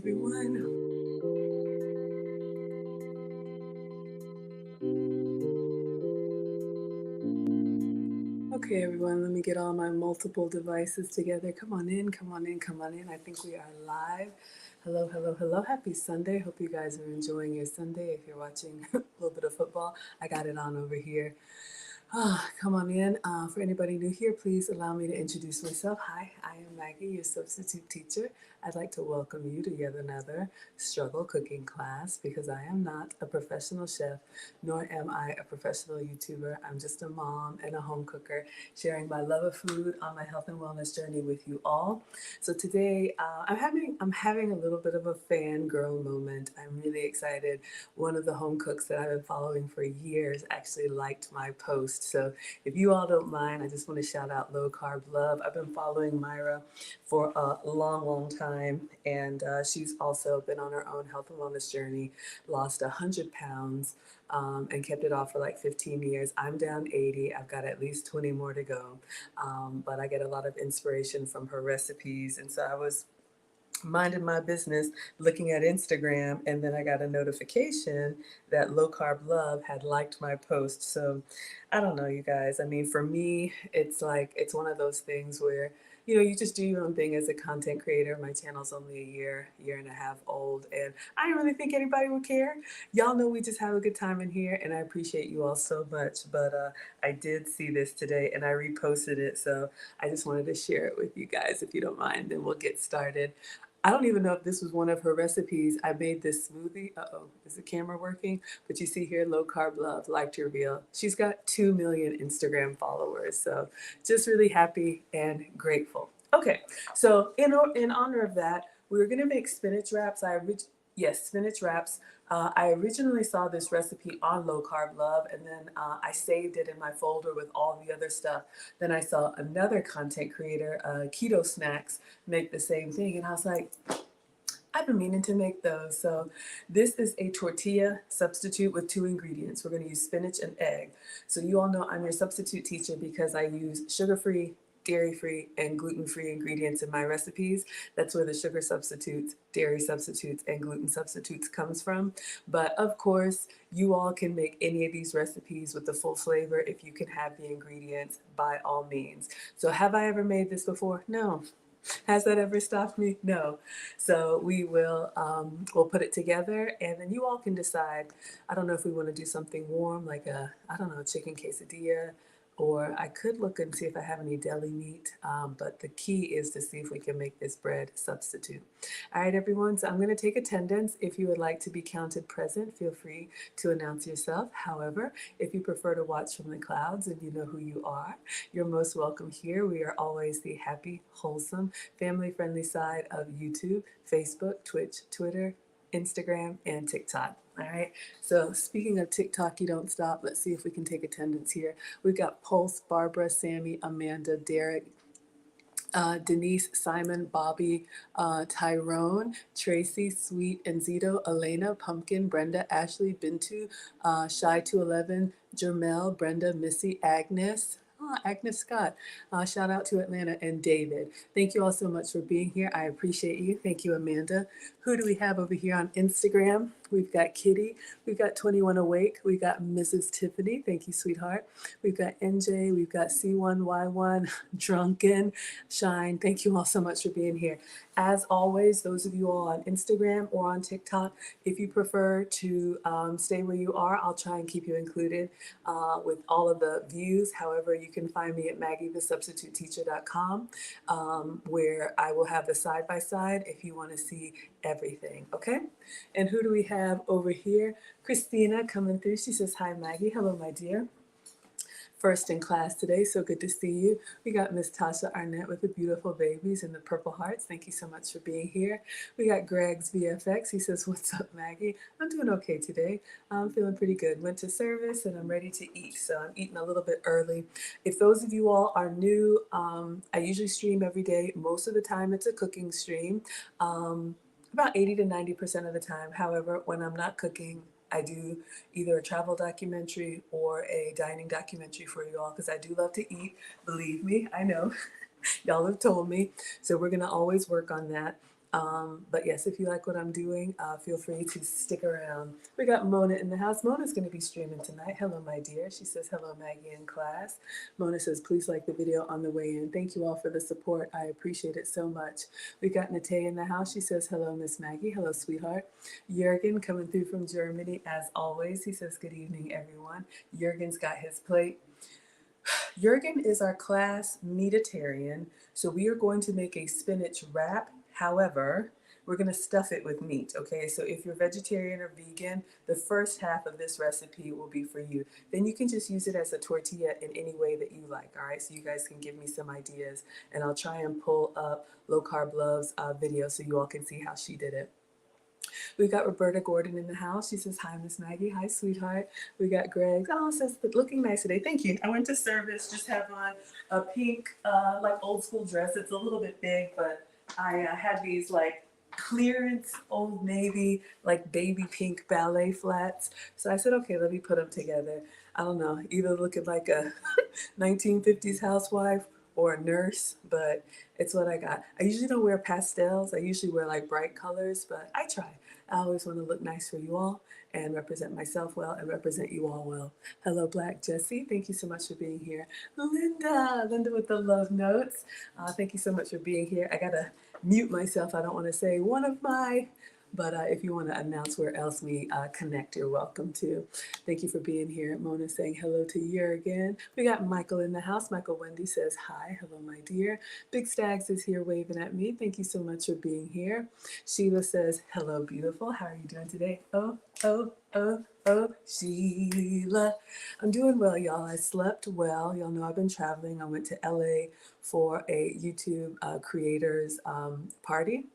everyone. Okay, everyone, let me get all my multiple devices together. Come on in, come on in, come on in. I think we are live. Hello, hello, hello. Happy Sunday. Hope you guys are enjoying your Sunday. If you're watching a little bit of football, I got it on over here. Come on in. For anybody new here, please allow me to introduce myself. Hi, I am Maggie, your substitute teacher. I'd like to welcome you to yet another struggle cooking class because I am not a professional chef, nor am I a professional YouTuber. I'm just a mom and a home cooker sharing my love of food on my health and wellness journey with you all. So today I'm having a little bit of a fangirl moment. I'm really excited. One of the home cooks that I've been following for years actually liked my post. So if you all don't mind, I just want to shout out Low Carb Love. I've been following Myra for a long, long time, and she's also been on her own health and wellness journey, lost 100 pounds, and kept it off for like 15 years. I'm down 80. I've got at least 20 more to go, but I get a lot of inspiration from her recipes, and so I was minding my business looking at Instagram, and then I got a notification that Low Carb Love had liked my post. So I don't know, you guys. I mean, for me, it's like it's one of those things where you just do your own thing as a content creator. My channel's only a year and a half old, and I didn't really think anybody would care. Y'all know we just have a good time in here, and I appreciate you all so much. But I did see this today, and I reposted it, so I just wanted to share it with you guys. If you don't mind, then we'll get started. I don't even know if this was one of her recipes. I made this smoothie. Uh-oh, is the camera working? But you see here, Low Carb Love, liked your reel. She's got 2 million Instagram followers. So just really happy and grateful. Okay, so in honor of that, we were gonna make spinach wraps. Yes, spinach wraps. I originally saw this recipe on Low Carb Love, and then I saved it in my folder with all the other stuff. Then I saw another content creator, Keto Snacks, make the same thing, and I was like, I've been meaning to make those. So this is a tortilla substitute with 2 ingredients. We're going to use spinach and egg. So you all know I'm your substitute teacher because I use sugar-free, dairy-free, and gluten-free ingredients in my recipes. That's where the sugar substitutes, dairy substitutes, and gluten substitutes comes from. But of course, you all can make any of these recipes with the full flavor if you can have the ingredients, by all means. So have I ever made this before? No. Has that ever stopped me? No. So we'll put it together, and then you all can decide. I don't know if we want to do something warm like I don't know, chicken quesadilla, or I could look and see if I have any deli meat. But the key is to see if we can make this bread substitute. All right, everyone. So I'm going to take attendance. If you would like to be counted present, feel free to announce yourself. However, if you prefer to watch from the clouds and you know who you are, you're most welcome here. We are always the happy, wholesome, family-friendly side of YouTube, Facebook, Twitch, Twitter, Instagram, and TikTok. All right. So speaking of TikTok, you don't stop. Let's see if we can take attendance here. We've got Pulse, Barbara, Sammy, Amanda, Derek, Denise, Simon, Bobby, Tyrone, Tracy, Sweet, and Zito, Elena, Pumpkin, Brenda, Ashley, Bintu, Shy 211, Jermel, Brenda, Missy, Agnes. Agnes Scott. Shout out to Atlanta, and David. Thank you all so much for being here. I appreciate you. Thank you, Amanda. Who do we have over here on Instagram? We've got Kitty. We've got 21 Awake. We've got Mrs. Tiffany. Thank you, sweetheart. We've got NJ. We've got C1Y1, Drunken, Shine. Thank you all so much for being here. As always, those of you all on Instagram or on TikTok, if you prefer to stay where you are, I'll try and keep you included with all of the views. However, you can find me at MaggieTheSubstituteTeacher.com, where I will have the side-by-side if you want to see everything, okay? And who do we have over here? Christina coming through. She says, hi, Maggie. Hello, my dear. First in class today, so good to see you. We got Miss Tasha Arnett with the beautiful babies and the purple hearts. Thank you so much for being here. We got Greg's VFX. He says, what's up, Maggie? I'm doing okay today. I'm feeling pretty good. Went to service and I'm ready to eat, so I'm eating a little bit early. If those of you all are new, I usually stream every day. Most of the time it's a cooking stream, about 80 to 90% of the time. However, when I'm not cooking, I do either a travel documentary or a dining documentary for you all because I do love to eat. Believe me, I know. Y'all have told me. So we're going to always work on that. But yes, if you like what I'm doing, feel free to stick around. We got Mona in the house. Mona's going to be streaming tonight. Hello, my dear. She says, hello, Maggie in class. Mona says, please like the video on the way in. Thank you all for the support. I appreciate it so much. We got Nate in the house. She says, hello, Miss Maggie. Hello, sweetheart. Jurgen coming through from Germany as always. He says, good evening, everyone. Jurgen's got his plate. Jurgen is our class meatitarian, so we are going to make a spinach wrap. However, we're going to stuff it with meat, okay? So if you're vegetarian or vegan, the first half of this recipe will be for you. Then you can just use it as a tortilla in any way that you like, all right? So you guys can give me some ideas, and I'll try and pull up Low Carb Love's video so you all can see how she did it. We got Roberta Gordon in the house. She says, hi, Miss Maggie. Hi, sweetheart. We got Greg. Oh, says, looking nice today. Thank you. I went to service, just have on a pink, like old school dress. It's a little bit big, but I had these like clearance Old Navy, like baby pink ballet flats. So I said, okay, let me put them together. I don't know, either looking like a 1950s housewife or a nurse, but it's what I got. I usually don't wear pastels. I usually wear like bright colors, but I try. I always want to look nice for you all and represent myself well and represent you all well. Hello, Black Jessie. Thank you so much for being here. Linda with the love notes. Thank you so much for being here. I got to mute myself. I don't want to say one of my, but if you want to announce where else we connect, you're welcome to. Thank you for being here. Mona saying hello to you again. We got Michael in the house. Michael Wendy says hi. Hello, my dear. Big Stags is here waving at me. Thank you so much for being here. Sheila says, hello, beautiful. How are you doing today? Oh, Sheila. I'm doing well, y'all. I slept well. Y'all know I've been traveling. I went to LA for a YouTube creators party.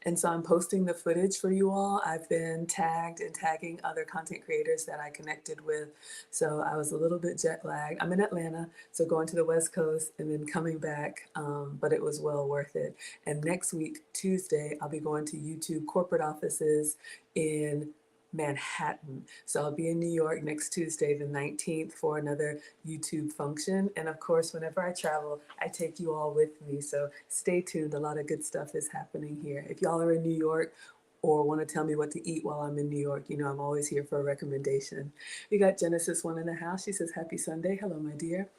And so I'm posting the footage for you all. I've been tagged and tagging other content creators that I connected with. So I was a little bit jet lagged. I'm in Atlanta, so going to the West Coast and then coming back, but it was well worth it. And next week, Tuesday, I'll be going to YouTube corporate offices in Manhattan. So I'll be in New York next Tuesday, the 19th, for another YouTube function. And of course, whenever I travel, I take you all with me. So stay tuned. A lot of good stuff is happening here. If y'all are in New York or want to tell me what to eat while I'm in New York, you know I'm always here for a recommendation. We got Genesis 1 in the house. She says, happy Sunday. Hello, my dear.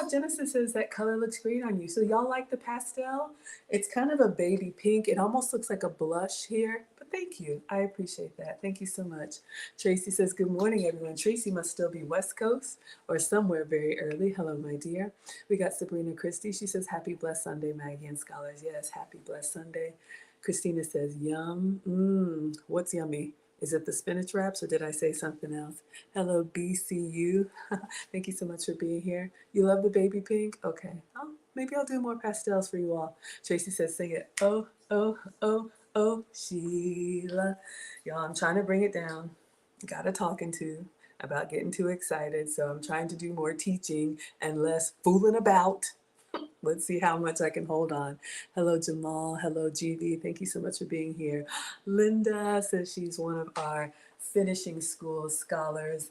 Genesis says that color looks great on you. So y'all like the pastel? It's kind of a baby pink. It almost looks like a blush here, but thank you. I appreciate that. Thank you so much. Tracy says, good morning, everyone. Tracy must still be West Coast or somewhere very early. Hello, my dear. We got Sabrina Christie. She says, happy blessed Sunday, Maggie and Scholars. Yes, happy blessed Sunday. Christina says, yum. What's yummy? Is it the spinach wraps or did I say something else? Hello, BCU. Thank you so much for being here. You love the baby pink? Okay. Oh, maybe I'll do more pastels for you all. Tracy says, sing it. Oh, Sheila. Y'all, I'm trying to bring it down. Got a talking to about getting too excited. So I'm trying to do more teaching and less fooling about. Let's see how much I can hold on. Hello, Jamal. Hello, GV. Thank you so much for being here. Linda says she's one of our finishing school scholars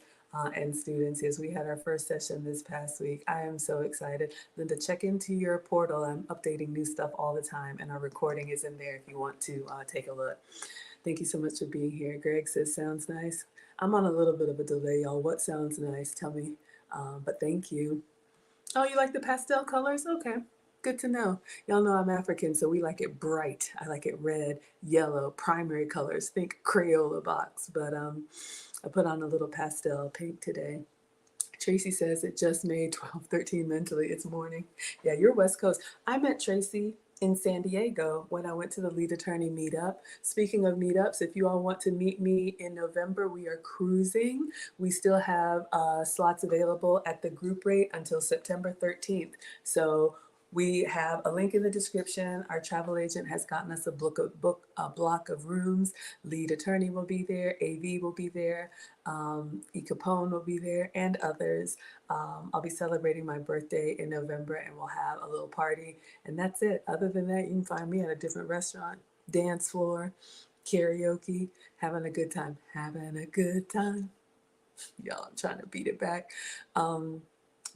and students. Yes, we had our first session this past week. I am so excited. Linda, check into your portal. I'm updating new stuff all the time, and our recording is in there if you want to take a look. Thank you so much for being here. Greg says, sounds nice. I'm on a little bit of a delay, y'all. What sounds nice? Tell me. But thank you. Oh, you like the pastel colors? Okay, good to know. Y'all know I'm African, so we like it bright. I like it red, yellow, primary colors. Think Crayola box, but I put on a little pastel pink today. Tracy says it just made 12:13 mentally. It's morning. Yeah, you're West Coast. I met Tracy in San Diego when I went to the lead attorney meetup. Speaking of meetups, if you all want to meet me in November, we are cruising. We still have slots available at the group rate until September 13th. So we have a link in the description. Our travel agent has gotten us a block of rooms. Lead attorney will be there. AV will be there. E. Capone will be there, and others. I'll be celebrating my birthday in November, and we'll have a little party. And that's it. Other than that, you can find me at a different restaurant, dance floor, karaoke, having a good time. Having a good time. Y'all, I'm trying to beat it back.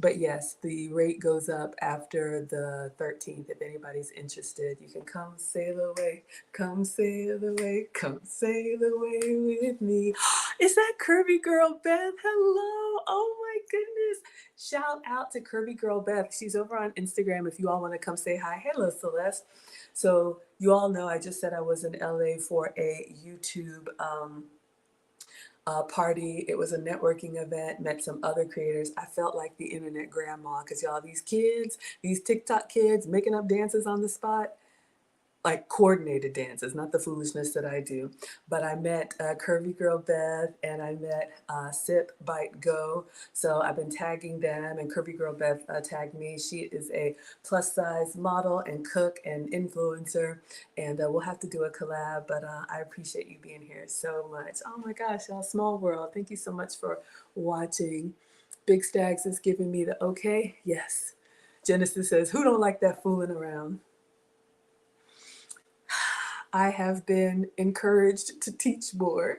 But yes, the rate goes up after the 13th. If anybody's interested, you can come sail away, come sail away, come sail away with me. Is that Curvy Girl Beth? Hello. Oh my goodness. Shout out to Curvy Girl Beth. She's over on Instagram if you all want to come say hi. Hello, Celeste. So you all know I just said I was in LA for a YouTube party. It was a networking event, met some other creators. I felt like the internet grandma because y'all, these kids, these TikTok kids making up dances on the spot, like coordinated dances, not the foolishness that I do. But I met Curvy Girl Beth and I met Sip Bite Go. So I've been tagging them, and Curvy Girl Beth tagged me. She is a plus size model and cook and influencer, and we'll have to do a collab. But I appreciate you being here so much. Oh my gosh, y'all, small world. Thank you so much for watching. Big Stags is giving me the okay. Yes. Genesis says, who don't like that fooling around? I have been encouraged to teach more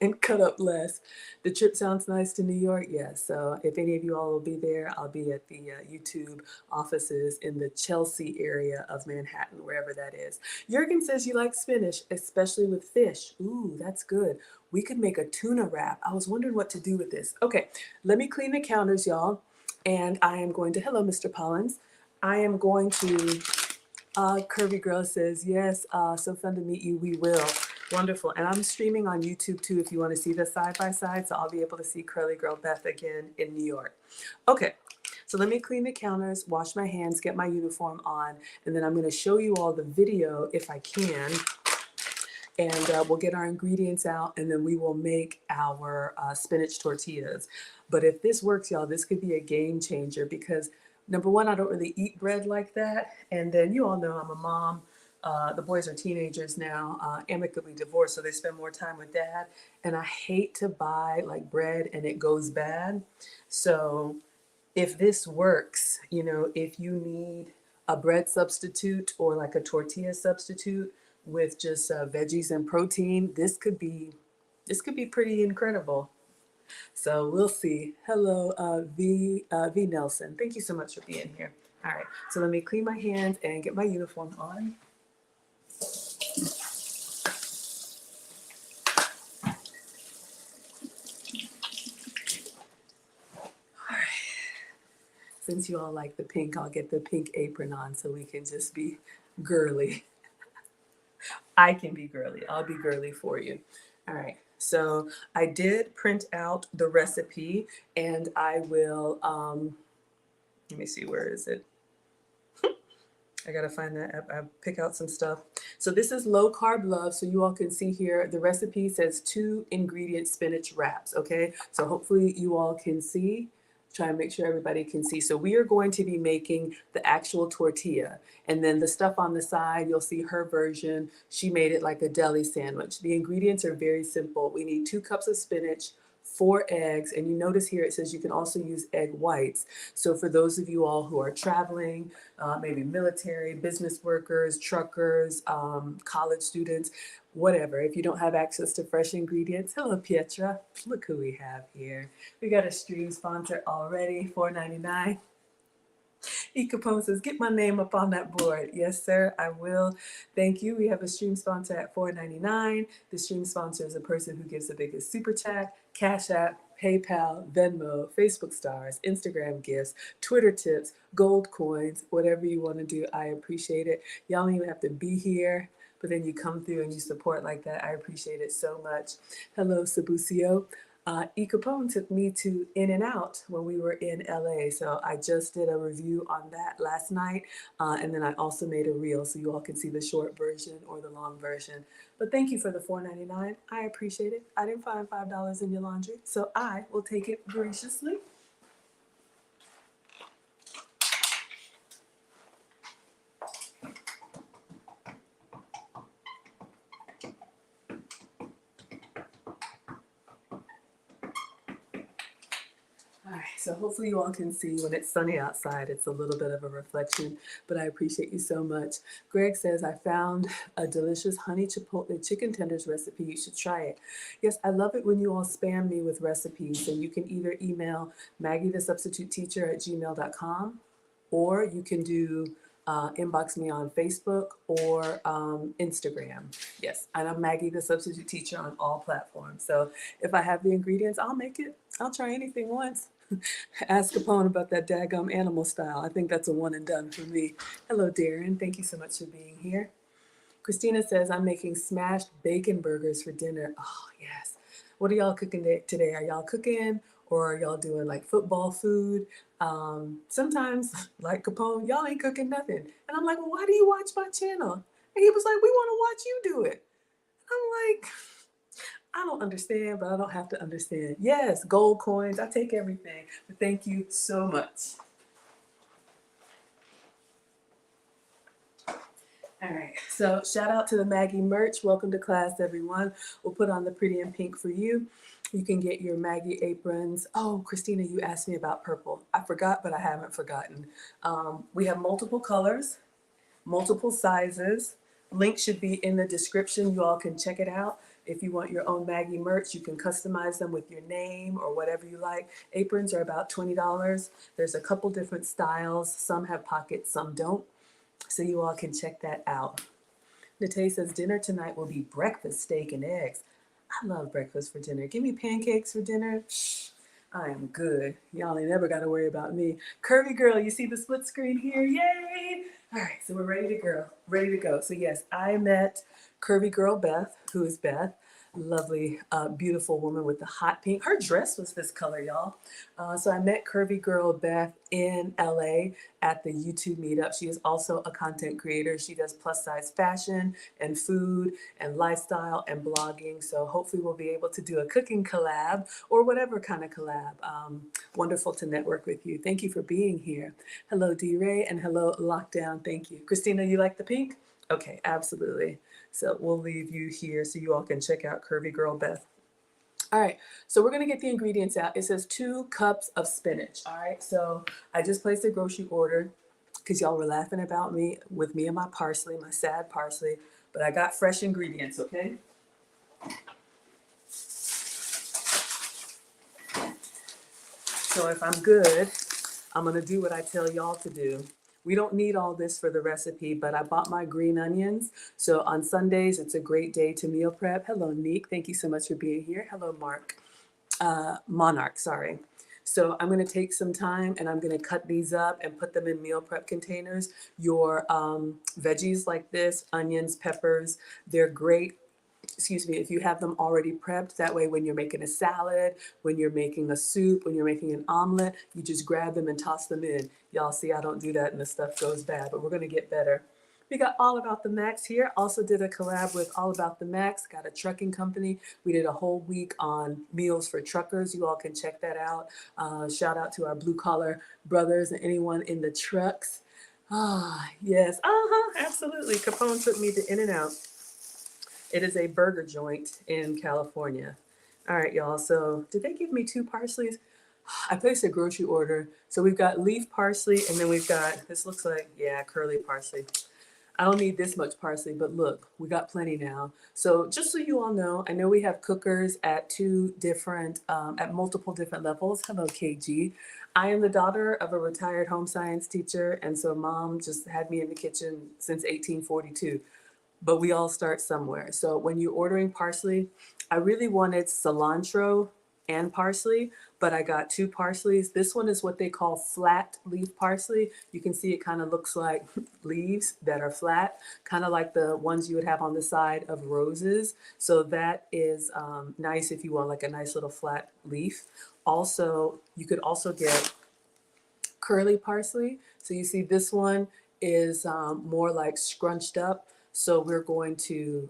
and cut up less. The trip sounds nice to New York. Yes. So if any of you all will be there, I'll be at the YouTube offices in the Chelsea area of Manhattan, wherever that is. Jurgen says you like spinach, especially with fish. Ooh, that's good. We could make a tuna wrap. I was wondering what to do with this. Okay, let me clean the counters, y'all. And I am going to, hello, Mr. Pollins. I am going to Curvy Girl says, yes, so fun to meet you. We will. Wonderful. And I'm streaming on YouTube too if you want to see the side by side. So I'll be able to see Curly Girl Beth again in New York. Okay. So let me clean the counters, wash my hands, get my uniform on, and then I'm going to show you all the video if I can. And we'll get our ingredients out, and then we will make our spinach tortillas. But if this works, y'all, this could be a game changer because number one, I don't really eat bread like that. And then you all know I'm a mom. The boys are teenagers now, amicably divorced, so they spend more time with dad. And I hate to buy like bread and it goes bad. So if this works, you know, if you need a bread substitute or like a tortilla substitute with just veggies and protein, this could be pretty incredible. So we'll see. Hello, V Nelson. Thank you so much for being here. All right, so let me clean my hands and get my uniform on. All right. Since you all like the pink, I'll get the pink apron on so we can just be girly. I can be girly. I'll be girly for you. All right. So I did print out the recipe, and I will, let me see, where is it? I gotta find that. I pick out some stuff. So this is Low Carb Love. So you all can see here, the recipe says 2 ingredient spinach wraps. Okay. So hopefully you all can see. Try and make sure everybody can see. So we are going to be making the actual tortilla, and then the stuff on the side, you'll see her version. She made it like a deli sandwich. The ingredients are very simple. We need 2 cups of spinach, 4 eggs, and you notice here it says you can also use egg whites. So for those of you all who are traveling, maybe military, business workers, truckers, college students, whatever, if you don't have access to fresh ingredients, hello Pietra, look who we have here. We got a stream sponsor already, $4.99. E. Capone says, get my name up on that board. Yes, sir, I will. Thank you. We have a stream sponsor at $4.99. The stream sponsor is a person who gives the biggest super chat, Cash App, PayPal, Venmo, Facebook stars, Instagram gifts, Twitter tips, gold coins, whatever you want to do. I appreciate it. Y'all don't even have to be here, but then you come through and you support like that. I appreciate it so much. Hello, Sabucio. E. Capone took me to In-N-Out when we were in LA. So I just did a review on that last night. And then I also made a reel so you all can see the short version or the long version. But thank you for the $4.99. I appreciate it. I didn't find $5 in your laundry, so I will take it graciously. All right. So hopefully you all can see when it's sunny outside, it's a little bit of a reflection, but I appreciate you so much. Greg says, I found a delicious honey chipotle chicken tenders recipe. You should try it. Yes, I love it when you all spam me with recipes. And you can either email maggiethesubstituteteacher@gmail.com, or you can do inbox me on Facebook or Instagram. Yes, and I'm Maggie, the substitute teacher, on all platforms. So if I have the ingredients, I'll make it. I'll try anything once. Ask Capone about that daggum animal style. I think that's a one and done for me. Hello, Darren. Thank you so much for being here. Christina says, I'm making smashed bacon burgers for dinner. Oh, yes. What are y'all cooking today? Are y'all cooking, or are y'all doing like football food? Sometimes, like Capone, y'all ain't cooking nothing. And I'm like, well, why do you watch my channel? And he was like, we want to watch you do it. I'm like, I don't understand, but I don't have to understand. Yes, gold coins. I take everything. But thank you so much. All right, so shout out to the Maggie merch. Welcome to class, everyone. We'll put on the pretty and pink for you. You can get your Maggie aprons. Oh, Christina, you asked me about purple. I forgot, but I haven't forgotten. We have multiple colors, multiple sizes. Link should be in the description. You all can check it out. If you want your own Maggie merch, you can customize them with your name or whatever you like. Aprons are about $20. There's a couple different styles. Some have pockets, some don't. So you all can check that out. Nate says, dinner tonight will be breakfast, steak, and eggs. I love breakfast for dinner. Give me pancakes for dinner. I am good. Y'all ain't never got to worry about me. Curvy girl, you see the split screen here? Yay! All right, so we're ready to go. So yes, I met Curvy girl Beth, who is Beth. Lovely, beautiful woman with the hot pink. Her dress was this color, y'all. So I met Curvy girl Beth in LA at the YouTube meetup. She is also a content creator. She does plus size fashion and food and lifestyle and blogging. So hopefully we'll be able to do a cooking collab or whatever kind of collab. Wonderful to network with you. Thank you for being here. Hello, D-Ray, and hello, Lockdown. Thank you. Christina, you like the pink? Okay, absolutely. So we'll leave you here so you all can check out Curvy Girl Beth. All right, so we're gonna get the ingredients out. It says 2 cups of spinach. All right, so I just placed a grocery order because y'all were laughing about me with me and my parsley, my sad parsley, but I got fresh ingredients, okay? So if I'm good, I'm gonna do what I tell y'all to do. We don't need all this for the recipe, but I bought my green onions. So on Sundays, it's a great day to meal prep. Hello, Neek. Thank you so much for being here. Hello, Monarch, sorry. So I'm going to take some time and I'm going to cut these up and put them in meal prep containers. Your veggies like this, onions, peppers, they're great. Excuse me, if you have them already prepped, that way when you're making a salad, when you're making a soup, when you're making an omelet, you just grab them and toss them in. Y'all see I don't do that and the stuff goes bad, but we're going to get better. We got All About the Max here. Also did a collab with All About the Max, got a trucking company. We did a whole week on meals for truckers. You all can check that out. Shout out to our blue collar brothers and anyone in the trucks. Ah, yes, absolutely. Capone took me to In-N-Out. It is a burger joint in California. All right, y'all. So did they give me 2 parsleys? I placed a grocery order. So we've got leaf parsley, and then we've got, this looks like, yeah, curly parsley. I don't need this much parsley, but look, we got plenty now. So just so you all know, I know we have cookers at 2 different, at multiple different levels. Hello, KG. I am the daughter of a retired home science teacher, and so mom just had me in the kitchen since 1842. But we all start somewhere. So when you're ordering parsley, I really wanted cilantro and parsley, but I got 2 parsleys. This one is what they call flat leaf parsley. You can see it kind of looks like leaves that are flat, kind of like the ones you would have on the side of roses. So that is nice if you want like a nice little flat leaf. Also, you could also get curly parsley. So you see this one is more like scrunched up. So we're going to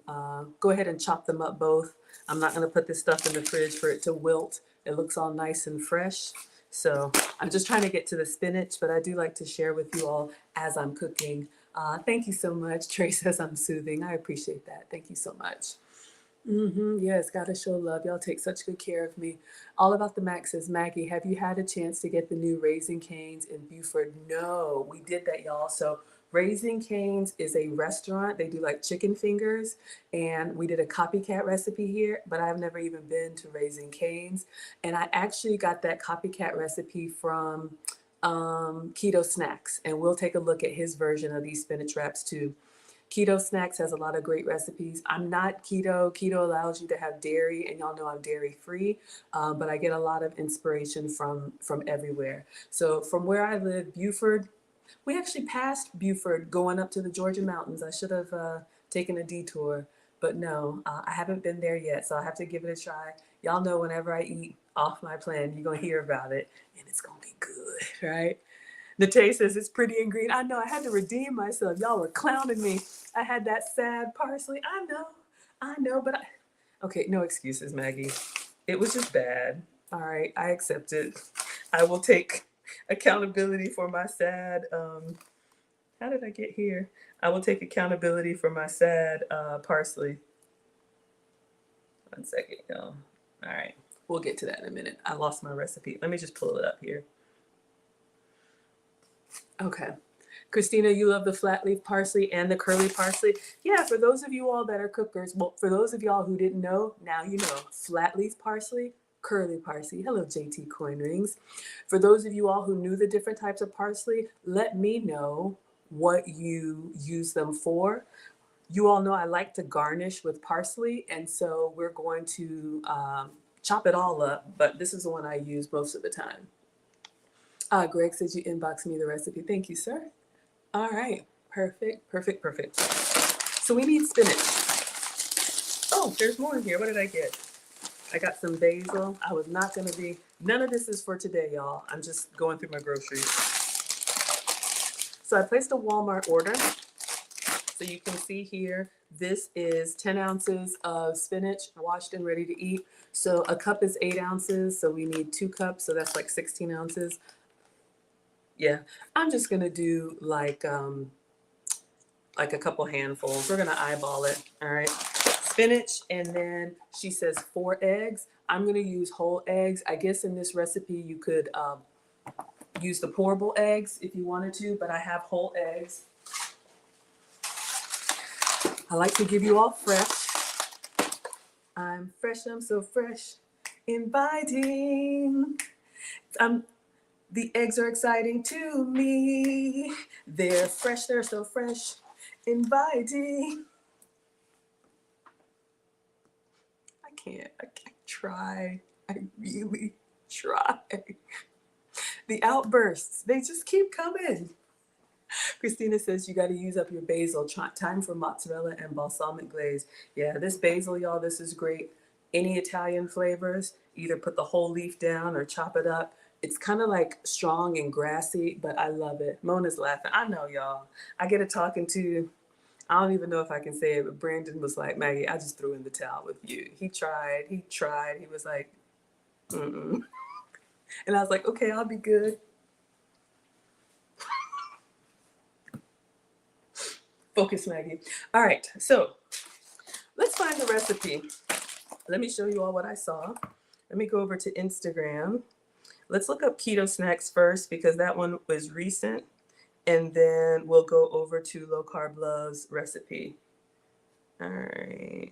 go ahead and chop them up both. I'm not going to put this stuff in the fridge for it to wilt. It looks all nice and fresh. So I'm just trying to get to the spinach, but I do like to share with you all as I'm cooking. Thank you so much. Trey says I'm soothing. I appreciate that. Thank you so much. Yes, gotta show love. Y'all take such good care of me. All About the Mac says, Maggie, have you had a chance to get the new Raising Cane's in Buford? No, we did that, y'all. So Raising Cane's is a restaurant. They do like chicken fingers, and we did a copycat recipe here, but I've never even been to Raising Cane's. And I actually got that copycat recipe from Keto Snacks, and we'll take a look at his version of these spinach wraps too. Keto Snacks has a lot of great recipes. I'm not keto. Keto allows you to have dairy, and y'all know I'm dairy free, but I get a lot of inspiration from everywhere. So from where I live, Buford, we actually passed Buford going up to the Georgia mountains. I should have taken a detour, but no, I haven't been there yet, so I have to give it a try. Y'all know whenever I eat off my plan, you're gonna hear about it, and it's gonna be good, right? Nate says it's pretty and green. I know I had to redeem myself. Y'all were clowning me. I had that sad parsley. I know, but okay, no excuses, Maggie. It was just bad. All right, I accept it. I will take accountability for my sad. How did I get here? I will take accountability for my sad parsley. 1 second, y'all. All right, we'll get to that in a minute. I lost my recipe. Let me just pull it up here. Okay. Christina, you love the flat leaf parsley and the curly parsley. Yeah, for those of you all that are cookers, well, for those of y'all who didn't know, now you know. Flat leaf parsley, curly parsley. Hello, JT Coin Rings. For those of you all who knew the different types of parsley, let me know what you use them for. You all know I like to garnish with parsley, and so we're going to chop it all up, but this is the one I use most of the time. Greg says you inboxed me the recipe. Thank you, sir. All right, perfect, perfect, perfect. So we need spinach. Oh, there's more in here. What did I get? I got some basil. I was not gonna be, none of this is for today, y'all. I'm just going through my groceries. So I placed a Walmart order. So you can see here, this is 10 ounces of spinach, washed and ready to eat. So a cup is 8 ounces, so we need 2 cups, so that's like 16 ounces. Yeah, I'm just gonna do like a couple handfuls. We're gonna eyeball it, all right? Spinach, and then she says 4 eggs. I'm gonna use whole eggs. I guess in this recipe you could use the pourable eggs if you wanted to, but I have whole eggs. I like to give you all fresh. I'm fresh, I'm so fresh, inviting. The eggs are exciting to me. They're fresh, they're so fresh, inviting. I can't try. I really try. The outbursts, they just keep coming. Christina says you got to use up your basil. Time for mozzarella and balsamic glaze. Yeah, this basil, y'all, this is great. Any Italian flavors, either put the whole leaf down or chop it up. It's kind of like strong and grassy, but I love it. Mona's laughing. I know, y'all. I get a talking to, I don't even know if I can say it, but Brandon was like, Maggie, I just threw in the towel with you. He tried. He was like, mm-mm. And I was like, okay, I'll be good. Focus, Maggie. All right, so let's find the recipe. Let me show you all what I saw. Let me go over to Instagram. Let's look up Keto Snacks first because that one was recent. And then we'll go over to Low Carb Love's recipe. All right.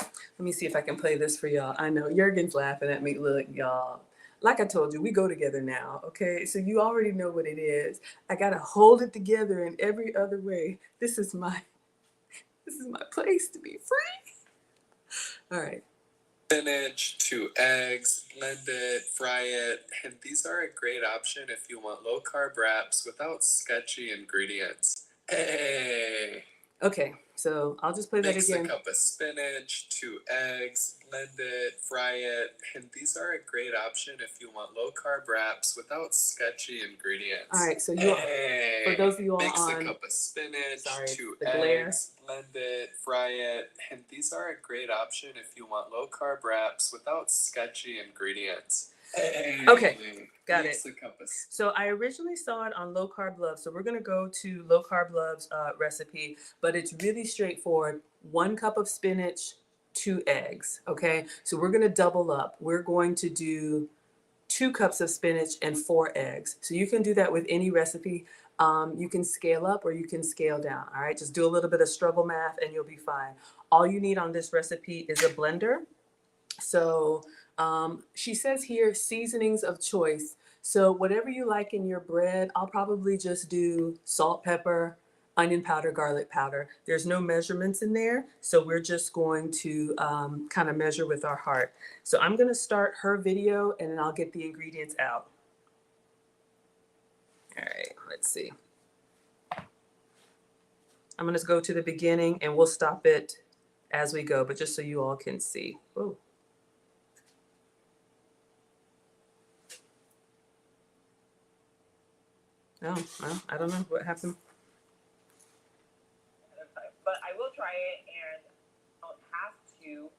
Let me see if I can play this for y'all. I know Jurgen's laughing at me. Look, y'all. Like I told you, we go together now, okay? So you already know what it is. I gotta hold it together in every other way. This is my place to be free. All right. Spinach, 2 eggs, blend it, fry it, and these are a great option if you want low carb wraps without sketchy ingredients. Hey! Okay, so I'll just play that again. Mix a cup of spinach, 2 eggs, blend it, fry it, and these are a great option if you want low carb wraps without sketchy ingredients. All right, so you for those of you all Mix on, a cup of spinach, sorry, 2 the glare. eggs, blend it, fry it, and these are a great option if you want low carb wraps without sketchy ingredients. Hey, Okay, got what's it. the compass? So I originally saw it on Low Carb Love. So we're going to go to Low Carb Love's recipe, but it's really straightforward. 1 cup of spinach, 2 eggs. Okay, so we're going to double up. We're going to do 2 cups of spinach and 4 eggs. So you can do that with any recipe. You can scale up or you can scale down. All right, just do a little bit of struggle math and you'll be fine. All you need on this recipe is a blender. So she says here seasonings of choice. So whatever you like in your bread, I'll probably just do salt, pepper, onion powder, garlic powder. There's no measurements in there, so we're just going to kind of measure with our heart. So I'm going to start her video and then I'll get the ingredients out. All right, let's see. I'm going to go to the beginning and we'll stop it as we go, but just so you all can see. Whoa. Oh, well, I don't know what happened. But I will try it and don't have to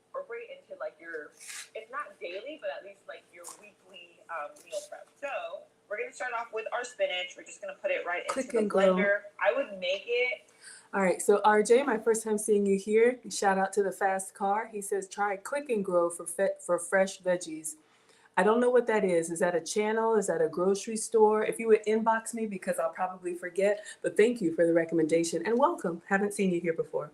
incorporate into like your, it's not daily, but at least like your weekly meal prep. So we're going to start off with our spinach. We're just going to put it right into the blender. I would make it. All right, so RJ, my first time seeing you here. Shout out to the fast car. He says, try Click and Grow for fresh veggies. I don't know what that is. Is that a channel? Is that a grocery store? If you would inbox me, because I'll probably forget, but thank you for the recommendation and welcome. Haven't seen you here before.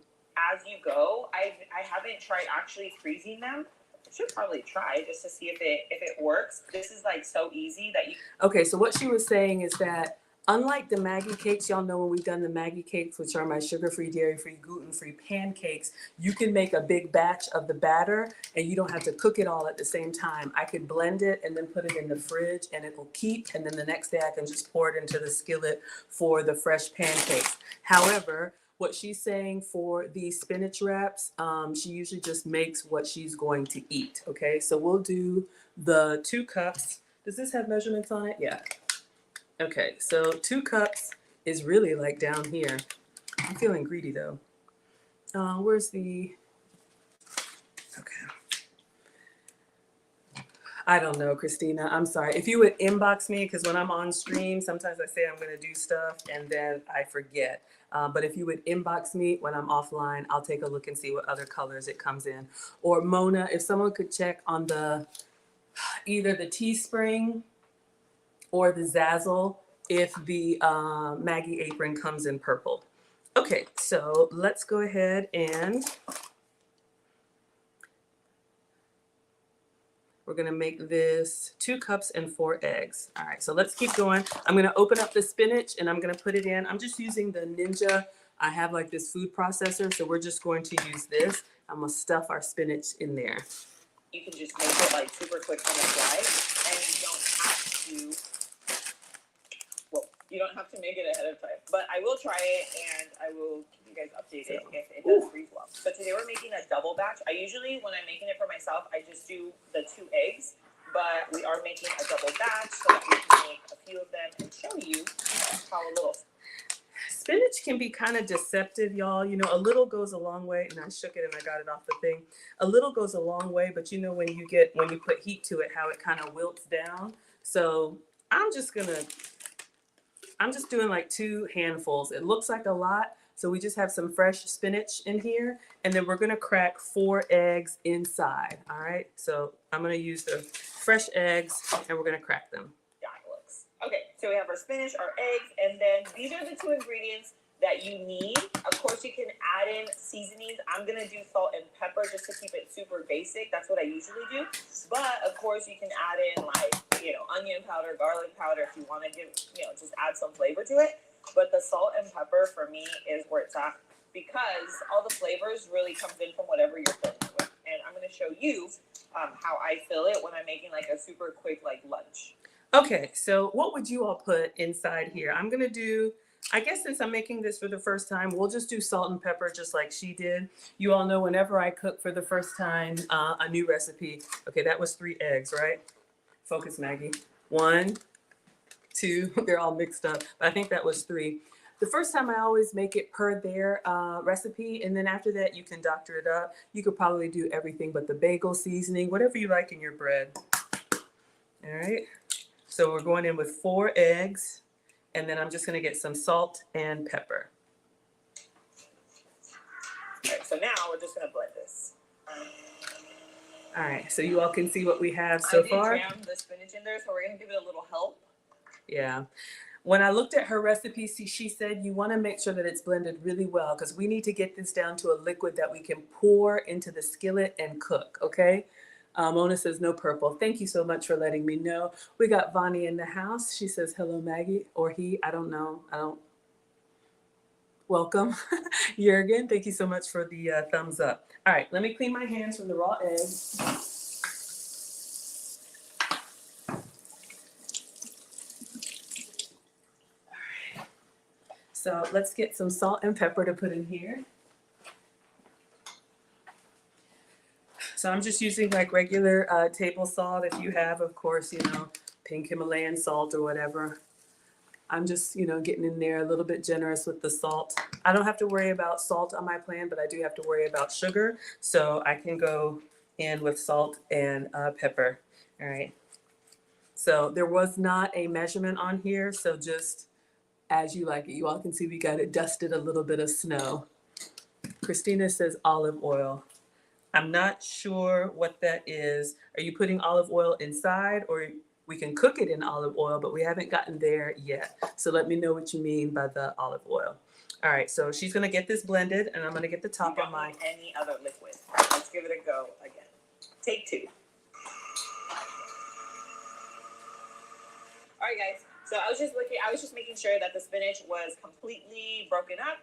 As you go, I haven't tried actually freezing them. I should probably try just to see if it works. This is like so easy that you. Okay, so what she was saying is that unlike the Maggie cakes, y'all know when we've done the Maggie cakes, which are my sugar-free, dairy-free, gluten-free pancakes, you can make a big batch of the batter and you don't have to cook it all at the same time. I could blend it and then put it in the fridge and it will keep, and then the next day I can just pour it into the skillet for the fresh pancakes. However, what she's saying for the spinach wraps, she usually just makes what she's going to eat, okay? So we'll do the 2 cups. Does this have measurements on it? Yeah. Okay, so 2 cups is really like down here. I'm feeling greedy though. Where's the, okay. I don't know, Christina, I'm sorry. If you would inbox me, because when I'm on stream, sometimes I say I'm gonna do stuff and then I forget. But if you would inbox me when I'm offline, I'll take a look and see what other colors it comes in. Or Mona, if someone could check on the, either the Teespring or the Zazzle, if the Maggie apron comes in purple. Okay, so let's go ahead and we're gonna make this 2 cups and 4 eggs. All right, so let's keep going. I'm gonna open up the spinach and I'm gonna put it in. I'm just using the Ninja. I have like this food processor, so we're just going to use this. I'm gonna stuff our spinach in there. You can just make it like super quick on the fly, and you don't have to. Well, you don't have to make it ahead of time. But I will try it, and I will keep you guys updated if it does freeze well. So today we're making a double batch. I usually, when I'm making it for myself, I just do the 2 eggs. But we are making a double batch so that we can make a few of them and show you how a little. Spinach can be kind of deceptive, y'all. You know, a little goes a long way, and I shook it and I got it off the thing. A little goes a long way, but you know when you put heat to it, how it kind of wilts down. So I'm just doing like 2 handfuls. It looks like a lot, so we just have some fresh spinach in here, and then we're gonna crack 4 eggs inside. All right, so I'm gonna use the fresh eggs, and we're gonna crack them. Okay, so we have our spinach, our eggs, and then these are the 2 ingredients that you need. Of course, you can add in seasonings. I'm going to do salt and pepper just to keep it super basic. That's what I usually do. But, of course, you can add in, like, onion powder, garlic powder if you want to give, just add some flavor to it. But the salt and pepper, for me, is where it's at because all the flavors really comes in from whatever you're filling it with. And I'm going to show you how I fill it when I'm making, like, a super quick, like, lunch. Okay, so what would you all put inside here? I'm gonna do, I guess since I'm making this for the first time, we'll just do salt and pepper just like she did. You all know whenever I cook for the first time a new recipe, okay, that was 3 eggs, right? Focus, Maggie. 1, 2, they're all mixed up, but I think that was 3. The first time I always make it per their recipe, and then after that you can doctor it up. You could probably do everything but the bagel seasoning, whatever you like in your bread. All right. So we're going in with 4 eggs, and then I'm just going to get some salt and pepper. All right, so now we're just gonna blend this. All right, so you all can see what we have so far. I did jam the spinach in there, so we're gonna give it a little help. Yeah. When I looked at her recipe, she said you want to make sure that it's blended really well because we need to get this down to a liquid that we can pour into the skillet and cook, okay? Mona says no purple. Thank you so much for letting me know. We got Vonnie in the house. She says, hello, Maggie, or he, I don't know. Welcome. Jurgen, thank you so much for the thumbs up. All right, let me clean my hands from the raw eggs. So let's get some salt and pepper to put in here. So I'm just using like regular table salt. If you have, of course, you know, pink Himalayan salt or whatever. I'm just, you know, getting in there a little bit generous with the salt. I don't have to worry about salt on my plan, but I do have to worry about sugar. So I can go in with salt and pepper. All right. So there was not a measurement on here. So just as you like it. You all can see we got it dusted a little bit of snow. Christina says olive oil. I'm not sure what that is. Are you putting olive oil inside, or we can cook it in olive oil, but we haven't gotten there yet. So let me know what you mean by the olive oil. All right, so she's gonna get this blended and I'm gonna get the top on my. Any other liquid. Let's give it a go again. Take 2. All right, guys. So I was just making sure that the spinach was completely broken up.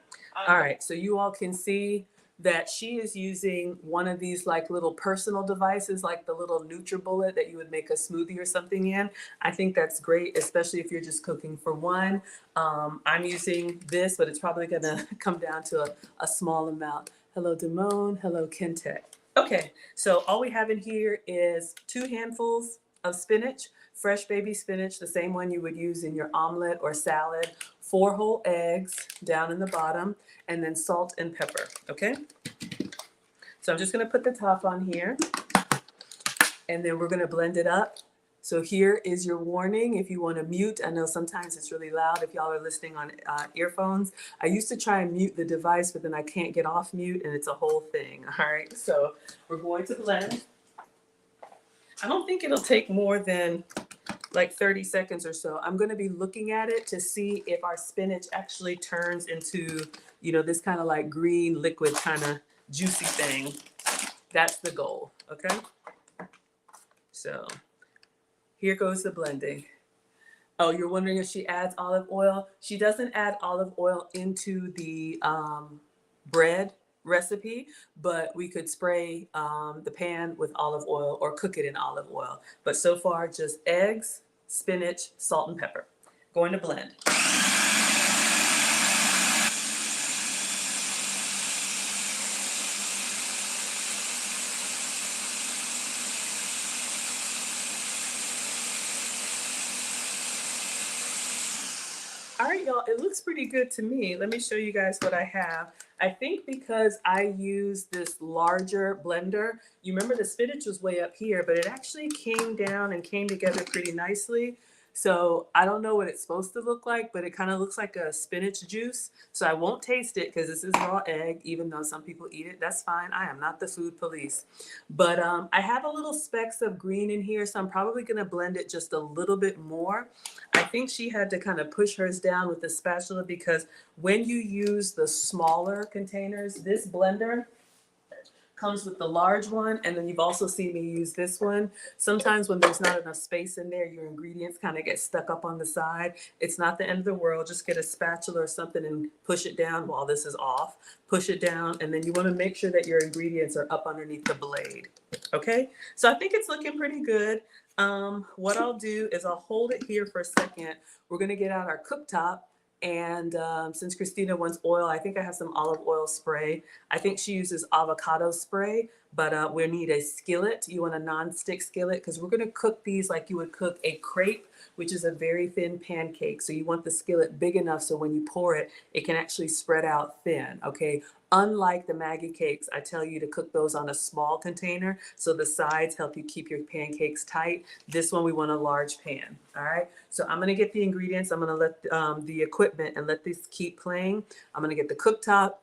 All right, so you all can see that she is using one of these like little personal devices, like the little NutriBullet that you would make a smoothie or something in. I think that's great, especially if you're just cooking for one. I'm using this, but it's probably gonna come down to a small amount. Hello, Damone. Hello, Kentek. Okay, so all we have in here is 2 handfuls of spinach, fresh baby spinach, the same one you would use in your omelet or salad, 4 whole eggs down in the bottom, and then salt and pepper, okay? So I'm just gonna put the top on here, and then we're gonna blend it up. So here is your warning if you wanna mute. I know sometimes it's really loud if y'all are listening on earphones. I used to try and mute the device, but then I can't get off mute, and it's a whole thing, all right? So we're going to blend. I don't think it'll take more than like 30 seconds or so. I'm gonna be looking at it to see if our spinach actually turns into, you know, this kind of like green liquid kind of juicy thing. That's the goal, okay? So here goes the blending. Oh, you're wondering if she adds olive oil? She doesn't add olive oil into the bread recipe, but we could spray the pan with olive oil or cook it in olive oil. But so far, just eggs, spinach, salt, and pepper. Going to blend. All right, y'all, it looks pretty good to me. Let me show you guys what I have. I think because I use this larger blender, you remember the spinach was way up here, but it actually came down and came together pretty nicely. So I don't know what it's supposed to look like, but it kind of looks like a spinach juice. So I won't taste it because this is raw egg, even though some people eat it. That's fine. I am not the food police. But I have a little specks of green in here, so I'm probably going to blend it just a little bit more. I think she had to kind of push hers down with the spatula because when you use the smaller containers, this blender comes with the large one, and then you've also seen me use this one. Sometimes when there's not enough space in there, your ingredients kind of get stuck up on the side. It's not the end of the world. Just get a spatula or something and push it down while this is off. Push it down, and then you want to make sure that your ingredients are up underneath the blade. Okay, so I think it's looking pretty good. What I'll do is I'll hold it here for a second. We're going to get out our cooktop. And since Christina wants oil, I think I have some olive oil spray. I think she uses avocado spray, but we need a skillet. You want a non-stick skillet because we're going to cook these like you would cook a crepe, which is a very thin pancake. So you want the skillet big enough so when you pour it, it can actually spread out thin, okay? Unlike the Maggie cakes, I tell you to cook those on a small container so the sides help you keep your pancakes tight. This one we want a large pan, all right? So I'm gonna get the ingredients. I'm gonna let the equipment and let this keep playing. I'm gonna get the cooktop,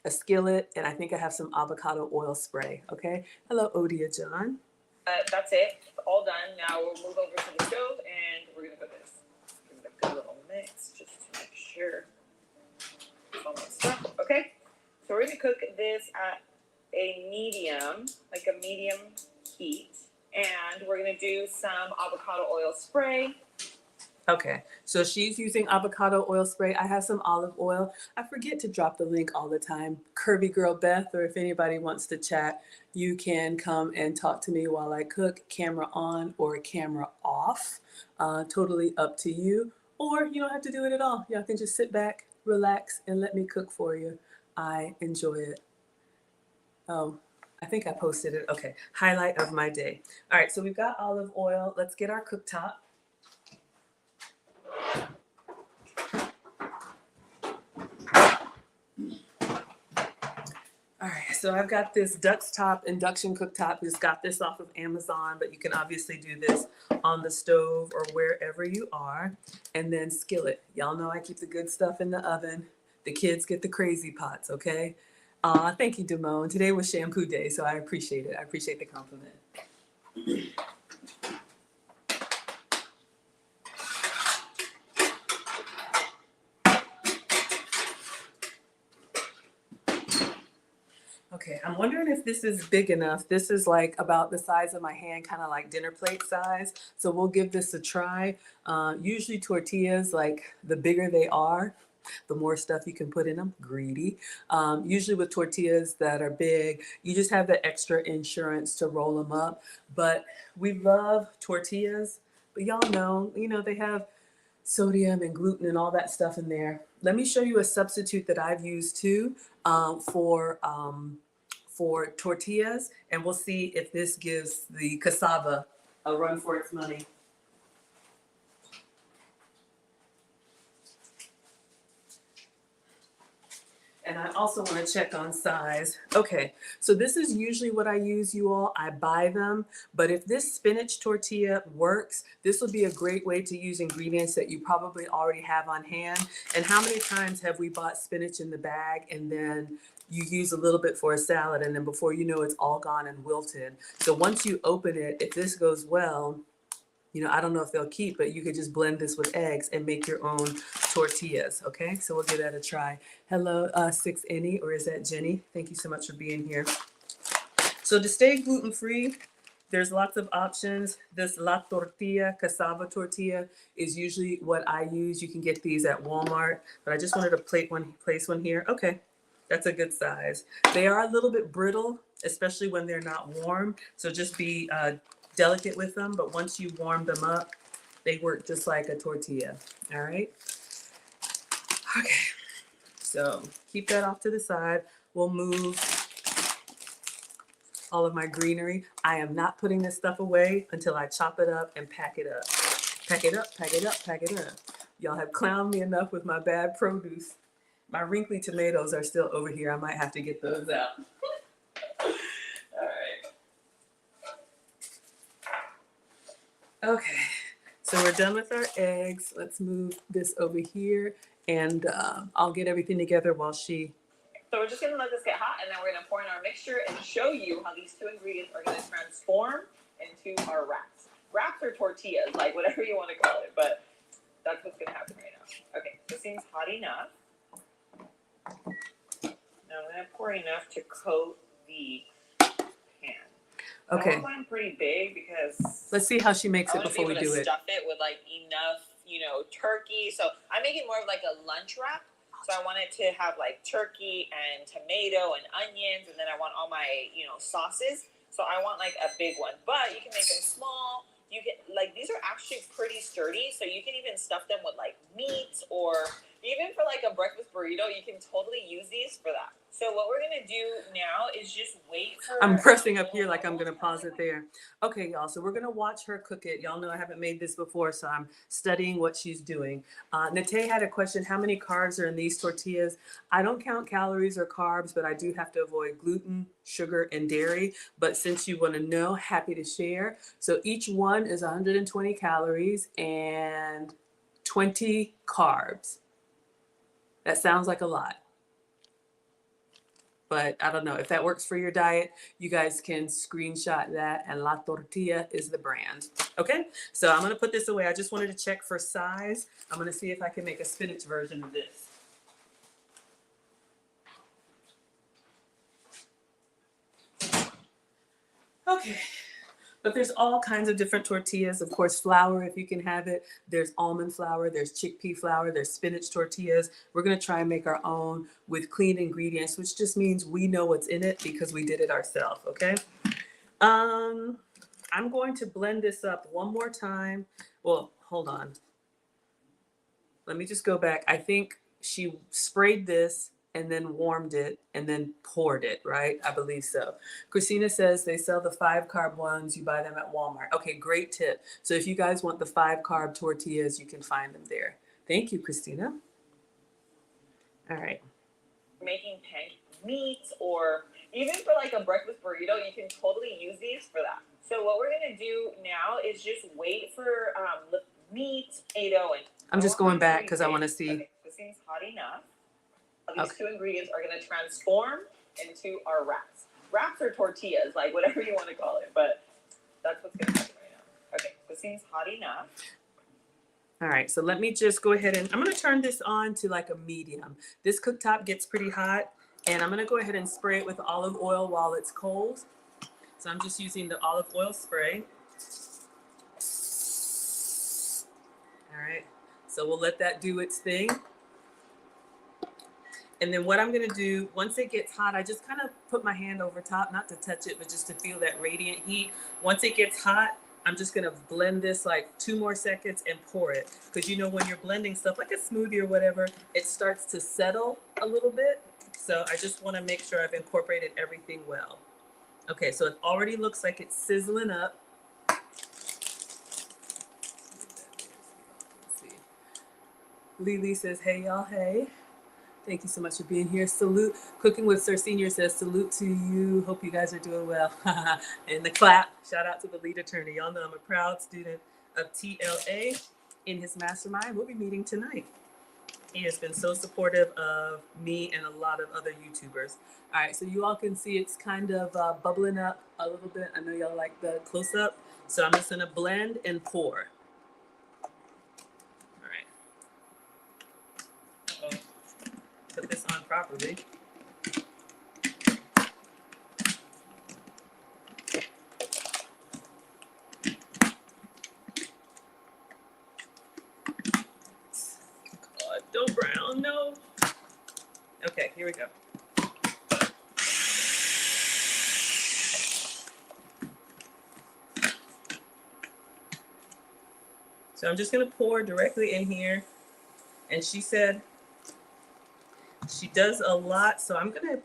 a skillet, and I think I have some avocado oil spray, okay? Hello, Odia John. That's it. All done. Now we'll move over to the stove and we're gonna cook this. Give it a good little mix just to make sure it's all mixed up. Okay. So we're gonna cook this at a medium, like a medium heat, and we're gonna do some avocado oil spray. Okay, so she's using avocado oil spray. I have some olive oil. I forget to drop the link all the time. Curvy Girl Beth, or if anybody wants to chat, you can come and talk to me while I cook, camera on or camera off. Totally up to you. Or you don't have to do it at all. Y'all can just sit back, relax, and let me cook for you. I enjoy it. Oh, I think I posted it. Okay, highlight of my day. All right, so we've got olive oil. Let's get our cooktop. All right, so I've got this Dux Top induction cooktop. Just got this off of Amazon, but you can obviously do this on the stove or wherever you are. And then skillet. Y'all know I keep the good stuff in the oven. The kids get the crazy pots, okay? Thank you, Damone. Today was shampoo day, so I appreciate it. I appreciate the compliment. Okay, I'm wondering if this is big enough. This is like about the size of my hand, kind of like dinner plate size. So we'll give this a try. Usually tortillas, like the bigger they are, the more stuff you can put in them. Greedy. Usually with tortillas that are big, you just have the extra insurance to roll them up. But we love tortillas, but y'all know, they have sodium and gluten and all that stuff in there. Let me show you a substitute that I've used too for tortillas, and we'll see if this gives the cassava a run for its money. And I also want to check on size. Okay, so this is usually what I use, you all. I buy them, but if this spinach tortilla works, this will be a great way to use ingredients that you probably already have on hand. And how many times have we bought spinach in the bag and then you use a little bit for a salad and then before you know it's all gone and wilted? So once you open it, if this goes well, I don't know if they'll keep, but you could just blend this with eggs and make your own tortillas, okay? So we'll give that a try. Hello, 6 Annie, or is that Jenny? Thank you so much for being here. So to stay gluten-free, there's lots of options. This La Tortilla, cassava tortilla, is usually what I use. You can get these at Walmart, but I just wanted to place one here. Okay, that's a good size. They are a little bit brittle, especially when they're not warm, so just be delicate with them, but once you warm them up, they work just like a tortilla. All right. Okay. So keep that off to the side. We'll move all of my greenery. I am not putting this stuff away until I chop it up and pack it up. Pack it up, pack it up, pack it up. Y'all have clowned me enough with my bad produce. My wrinkly tomatoes are still over here. I might have to get those out. Okay, so we're done with our eggs. Let's move this over here, and I'll get everything together while she... So we're just going to let this get hot, and then we're going to pour in our mixture and show you how these two ingredients are going to transform into our wraps. Wraps or tortillas, like whatever you want to call it, but that's what's going to happen right now. Okay, this seems hot enough. Now I'm going to pour enough to coat the pan. Okay. I want mine pretty big because let's see how she makes it before we do it. Stuff it with like enough, turkey. So I make it more of like a lunch wrap. So I want it to have like turkey and tomato and onions, and then I want all my, sauces. So I want like a big one, but you can make them small. You can these are actually pretty sturdy, so you can even stuff them with like meat, or even for like a breakfast burrito, you can totally use these for that. So what we're gonna do now is just wait for. I'm pressing up here like I'm gonna pause it there. Okay, y'all, so we're gonna watch her cook it. Y'all know I haven't made this before, so I'm studying what she's doing. Nate had a question, how many carbs are in these tortillas? I don't count calories or carbs, but I do have to avoid gluten, sugar, and dairy. But since you wanna know, happy to share. So each one is 120 calories and 20 carbs. That sounds like a lot. But I don't know if that works for your diet. You guys can screenshot that, and La Tortilla is the brand. Okay, so I'm gonna put this away. I just wanted to check for size. I'm gonna see if I can make a spinach version of this. Okay. But there's all kinds of different tortillas. Of course, flour, if you can have it. There's almond flour, there's chickpea flour, there's spinach tortillas. We're gonna try and make our own with clean ingredients, which just means we know what's in it because we did it ourselves, okay? I'm going to blend this up one more time. Well, hold on. Let me just go back. I think she sprayed this and then warmed it and then poured it, right? I believe so. Christina says they sell the 5-carb ones. You buy them at Walmart. Okay, great tip. So if you guys want the 5-carb tortillas, you can find them there. Thank you, Christina. All right. Making meats, or even for like a breakfast burrito, you can totally use these for that. So what we're gonna do now is just wait for meat, and I'm just going back because I want to see. Okay, this seems hot enough. These two ingredients are going to transform into our wraps. Wraps or tortillas, like whatever you want to call it, but that's what's going to happen right now. Okay, this seems hot enough. All right, so let me just go ahead and I'm going to turn this on to like a medium. This cooktop gets pretty hot, and I'm going to go ahead and spray it with olive oil while it's cold. So I'm just using the olive oil spray. All right, so we'll let that do its thing. And then what I'm gonna do, once it gets hot, I just kind of put my hand over top, not to touch it, but just to feel that radiant heat. Once it gets hot, I'm just gonna blend this like 2 more seconds and pour it. Because you know when you're blending stuff like a smoothie or whatever, it starts to settle a little bit. So I just wanna make sure I've incorporated everything well. Okay, so it already looks like it's sizzling up. Let's see. Lily says, hey y'all, hey. Thank you so much for being here. Salute. Cooking with Sir Senior says, salute to you. Hope you guys are doing well. And the clap. Shout out to the lead attorney. Y'all know I'm a proud student of TLA in his mastermind. We'll be meeting tonight. He has been so supportive of me and a lot of other YouTubers. All right, so you all can see it's kind of bubbling up a little bit. I know y'all like the close up. So I'm just gonna blend and pour. All right. Uh-oh. Put this on properly. God, don't brown, no. Okay, here we go. So I'm just gonna pour directly in here. And she said, she does a lot, so I'm gonna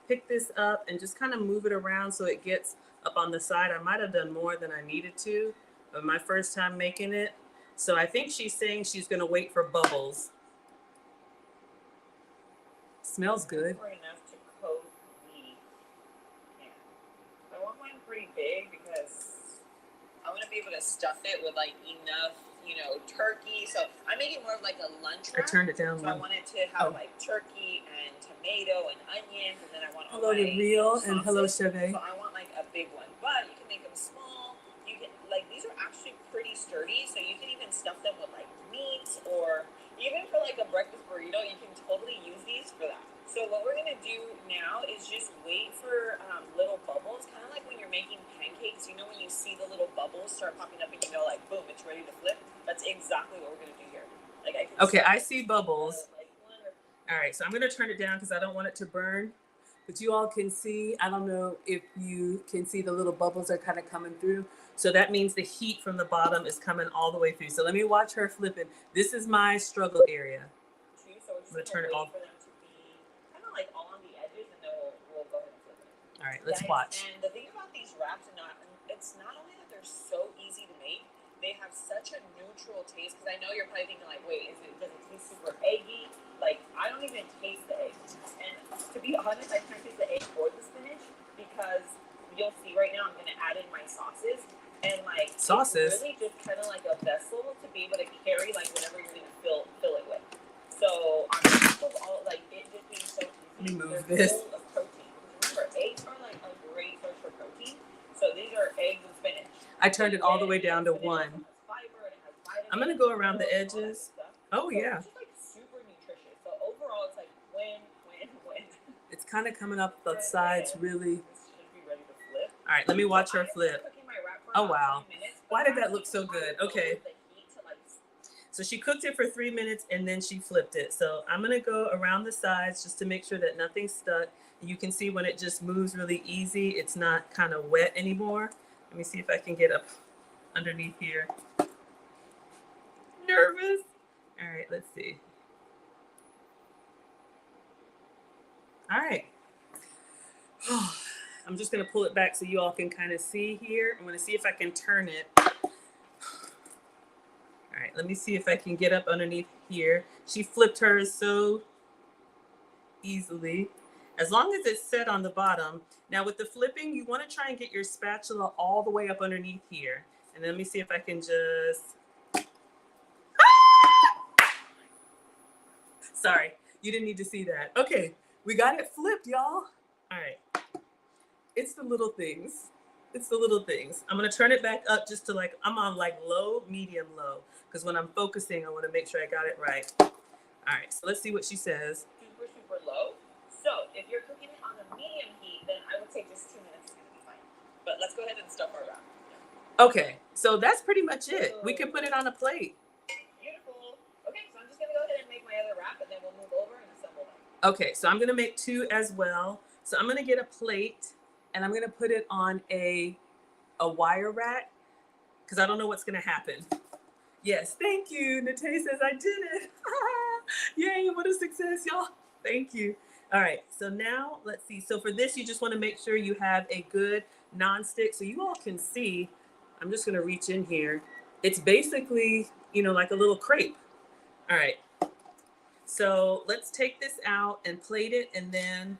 pick this up and just kind of move it around so it gets up on the side. I might have done more than I needed to, but my first time making it. So I think she's saying she's gonna wait for bubbles. Smells good. We're enough to coat the pan. I want mine pretty big because I want to be able to stuff it with like enough, turkey. So I'm making more of like a lunch wrap. I turned it down. So I wanted to have like turkey and tomato and onions, and then I want hello to Real and hello Chevy. So I want like a big one, but you can make them small. You can these are actually pretty sturdy, so you can even stuff them with like meat, or even for like a breakfast burrito, you can totally use these for that. So what we're gonna do now is just wait for little bubbles, kind of like when you're making pancakes. You know when you see the little bubbles start popping up, and you know like boom, it's ready to flip. That's exactly what we're gonna do here. I see bubbles. All right, so I'm gonna turn it down because I don't want it to burn. But you all can see, I don't know if you can see the little bubbles are kind of coming through. So that means the heat from the bottom is coming all the way through. So let me watch her flip it. This is my struggle area. So I'm gonna turn it off. For them to be kind of like all on the edges, All right, let's Guys, watch. And the thing about these wraps, it's not only that they're so easy to make, they have such a neutral taste. Because I know you're probably thinking like, wait, does it taste super eggy? Like, I don't even taste the egg. And to be honest, I can't taste the egg or the spinach because you'll see right now I'm gonna add in my sauces. And like sauces, it's really just kind of like a vessel to be able to carry like whatever you're gonna fill it with. So on top of all like it just being so easy, let me move they're this. full of protein. Remember, eggs are like a great source for protein. So these are eggs and spinach. I turned it all the way down to 1. I'm gonna go around the edges. Oh yeah. It's just like super nutritious. So overall, it's like win. It's kind of coming up the sides really. Should be ready to flip. All right, let me watch her flip. Cooking my wrap for Oh about wow. 20 minutes, Why but did that look so good? Okay. So she cooked it for 3 minutes and then she flipped it. So I'm gonna go around the sides just to make sure that nothing's stuck. You can see when it just moves really easy, it's not kind of wet anymore. Let me see if I can get up underneath here. Nervous. All right, let's see. All right. I'm just gonna pull it back so you all can kind of see here. I'm gonna see if I can turn it. All right, let me see if I can get up underneath here. She flipped hers so easily. As long as it's set on the bottom. Now with the flipping, you want to try and get your spatula all the way up underneath here. And then let me see if I can just... Sorry, you didn't need to see that. Okay, we got it flipped, y'all. All right. It's the little things. It's the little things. I'm gonna turn it back up just to like, I'm on like low, medium, low. Because when I'm focusing, I wanna make sure I got it right. All right, so let's see what she says. Super, super low. So if you're cooking it on a medium heat, then I would say just 2 minutes is gonna be fine. But let's go ahead and stuff our wrap. Okay, so that's pretty much it. We can put it on a plate. Beautiful. Okay, so I'm just gonna go ahead and make my other wrap and then we'll move over and assemble them. Okay, so I'm gonna make 2 as well. So I'm gonna get a plate and I'm gonna put it on a wire rack because I don't know what's gonna happen. Yes, thank you. Nate says I did it. Yay, what a success, y'all. Thank you. All right, so now let's see. So for this, you just wanna make sure you have a good nonstick so you all can see. I'm just gonna reach in here. It's basically, you know, like a little crepe. All right, so let's take this out and plate it and then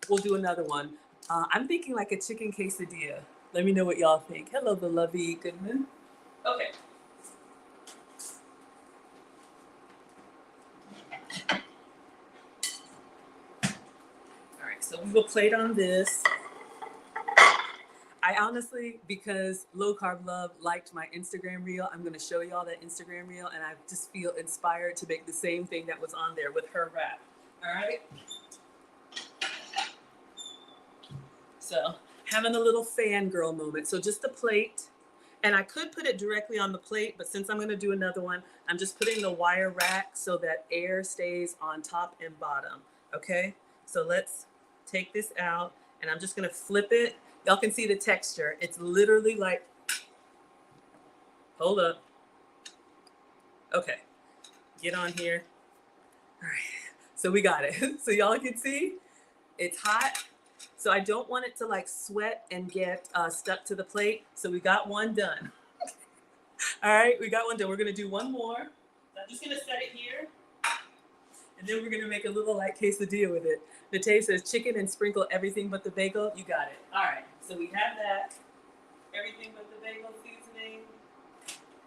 we'll do another one. I'm thinking like a chicken quesadilla. Let me know what y'all think. Hello, beloved Goodman. Okay. All right, so we will plate on this. I honestly, because Low Carb Love liked my Instagram reel, I'm gonna show y'all that Instagram reel and I just feel inspired to make the same thing that was on there with her wrap. All right. So having a little fangirl moment. So just a plate. And I could put it directly on the plate, but since I'm gonna do another one, I'm just putting the wire rack so that air stays on top and bottom, okay? So let's take this out and I'm just gonna flip it. Y'all can see the texture. It's literally like, hold up. Okay, get on here. All right, so we got it. So y'all can see, it's hot. So I don't want it to like sweat and get stuck to the plate. So we got one done. All right, we got one done. We're gonna do one more. I'm just gonna set it here. And then we're gonna make a little like quesadilla with it. Nate says chicken and sprinkle everything but the bagel. You got it. All right, so we have that. Everything but the bagel seasoning.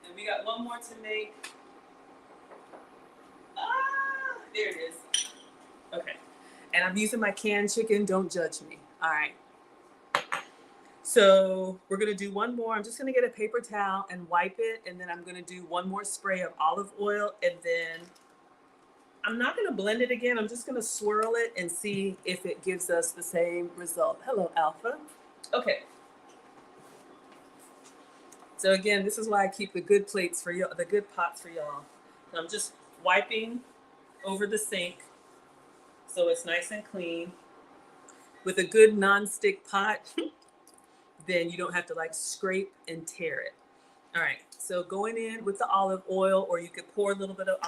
And we got one more to make. Ah, there it is. Okay. And I'm using my canned chicken. Don't judge me. All right. So we're going to do one more. I'm just going to get a paper towel and wipe it. And then I'm going to do one more spray of olive oil. And then I'm not going to blend it again. I'm just going to swirl it and see if it gives us the same result. Hello, Alpha. Okay. So again, this is why I keep the good plates for y'all, the good pots for y'all. So I'm just wiping over the sink so it's nice and clean. With a good non-stick pot, then you don't have to like scrape and tear it. All right, so going in with the olive oil, or you could pour a little bit of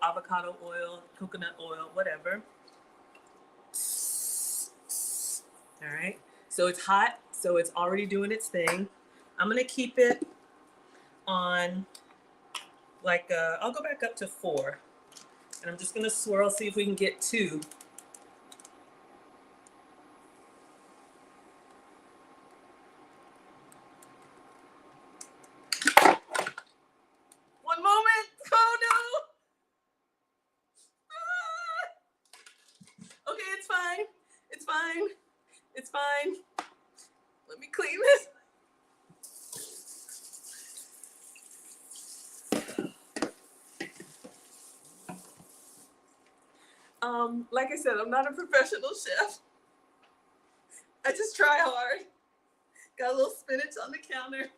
avocado oil, coconut oil, whatever. All right, so it's hot, so it's already doing its thing. I'm gonna keep it on like, I'll go back up to 4. And I'm just gonna swirl, see if we can get 2. One moment. Oh no. Ah! Okay, it's fine. It's fine. It's fine. Let me clean this. Like I said, I'm not a professional chef. I just try hard. Got a little spinach on the counter.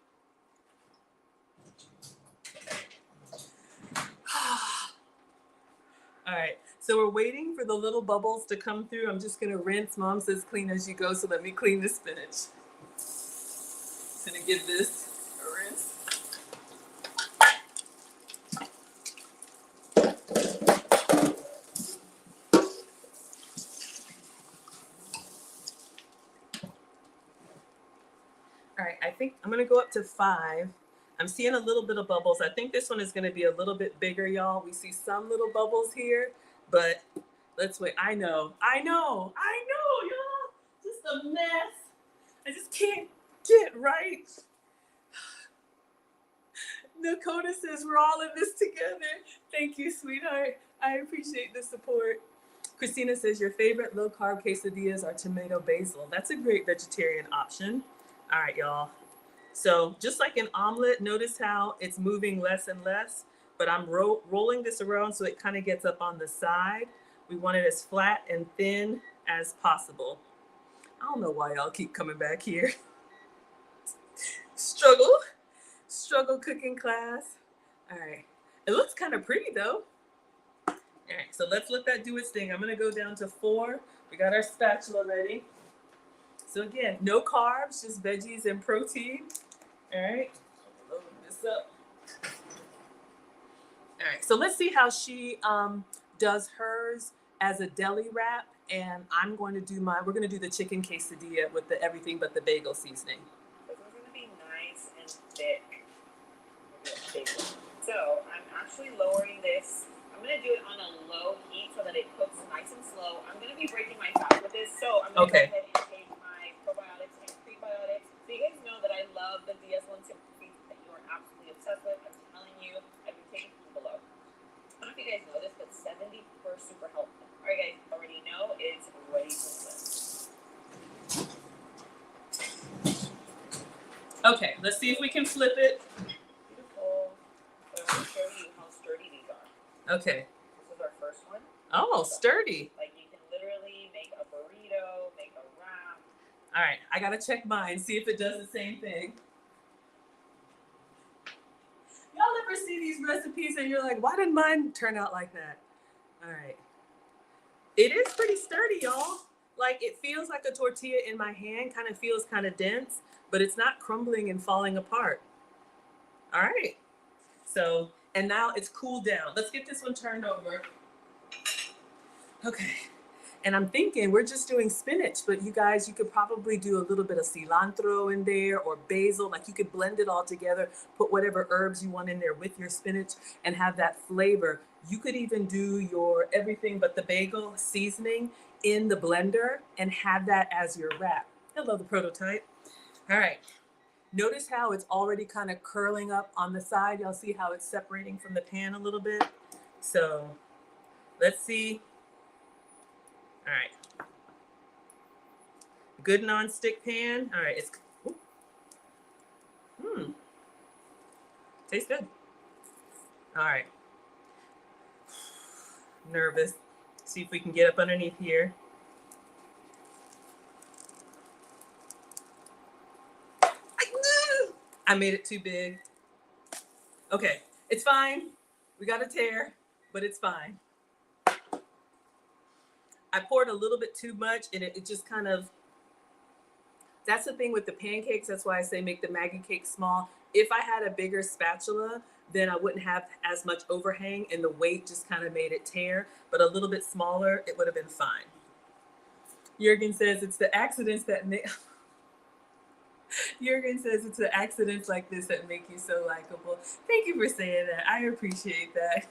All right, so we're waiting for the little bubbles to come through. I'm just gonna rinse. Mom says clean as you go, so let me clean the spinach. Gonna give this a rinse. All right, I think I'm gonna go up to 5. I'm seeing a little bit of bubbles. I think this one is gonna be a little bit bigger, y'all. We see some little bubbles here, but let's wait. I know, y'all. Just a mess. I just can't get right. Dakota says we're all in this together. Thank you, sweetheart. I appreciate the support. Christina says your favorite low carb quesadillas are tomato basil. That's a great vegetarian option. All right, y'all. So just like an omelet, notice how it's moving less and less, but I'm rolling this around so it kind of gets up on the side. We want it as flat and thin as possible. I don't know why y'all keep coming back here. Struggle cooking class. All right. It looks kind of pretty though. All right, so let's let that do its thing. I'm gonna go down to 4. We got our spatula ready. So again, no carbs, just veggies and protein. All right, load this up. All right, so let's see how she does hers as a deli wrap, and I'm going to do mine. We're gonna do the chicken quesadilla with the everything but the bagel seasoning. This one's gonna be nice and thick. So I'm actually lowering this. I'm gonna do it on a low heat so that it cooks nice and slow. I'm gonna be breaking my fast with this, so I'm gonna go ahead and take my probiotics and prebiotics. So you guys know that I love the DS1 Sympathy that you are absolutely obsessed with. I'm telling you, I've been taking from below. I don't know if you guys know this, but 70 per super health. All right, guys, already know it's ready to flip. Okay, let's see if we can flip it. Beautiful. So I'm gonna show you how sturdy these are. Okay. This is our first one. Oh, sturdy. Like you can literally make a burrito, make a wrap. All right, I gotta check mine, see if it does the same thing. Y'all ever see these recipes and you're like, why didn't mine turn out like that? All right. It is pretty sturdy, y'all. Like it feels like a tortilla in my hand, kind of feels kind of dense, but it's not crumbling and falling apart. All right. So, and now it's cooled down. Let's get this one turned over. Okay. And I'm thinking we're just doing spinach, but you guys, you could probably do a little bit of cilantro in there or basil. Like you could blend it all together, put whatever herbs you want in there with your spinach and have that flavor. You could even do your everything but the bagel seasoning in the blender and have that as your wrap. Hello, the prototype. All right. Notice how it's already kind of curling up on the side. Y'all see how it's separating from the pan a little bit? So let's see. All right. Good non-stick pan. All right, it's, tastes good. All right. Nervous. See if we can get up underneath here. I made it too big. Okay, it's fine. We got a tear, but it's fine. I poured a little bit too much and it just kind of, that's the thing with the pancakes. That's why I say make the Maggie cake small. If I had a bigger spatula, then I wouldn't have as much overhang and the weight just kind of made it tear, but a little bit smaller, it would have been fine. Jürgen says it's the accidents that make... Jürgen says it's the accidents like this that make you so likable. Thank you for saying that. I appreciate that.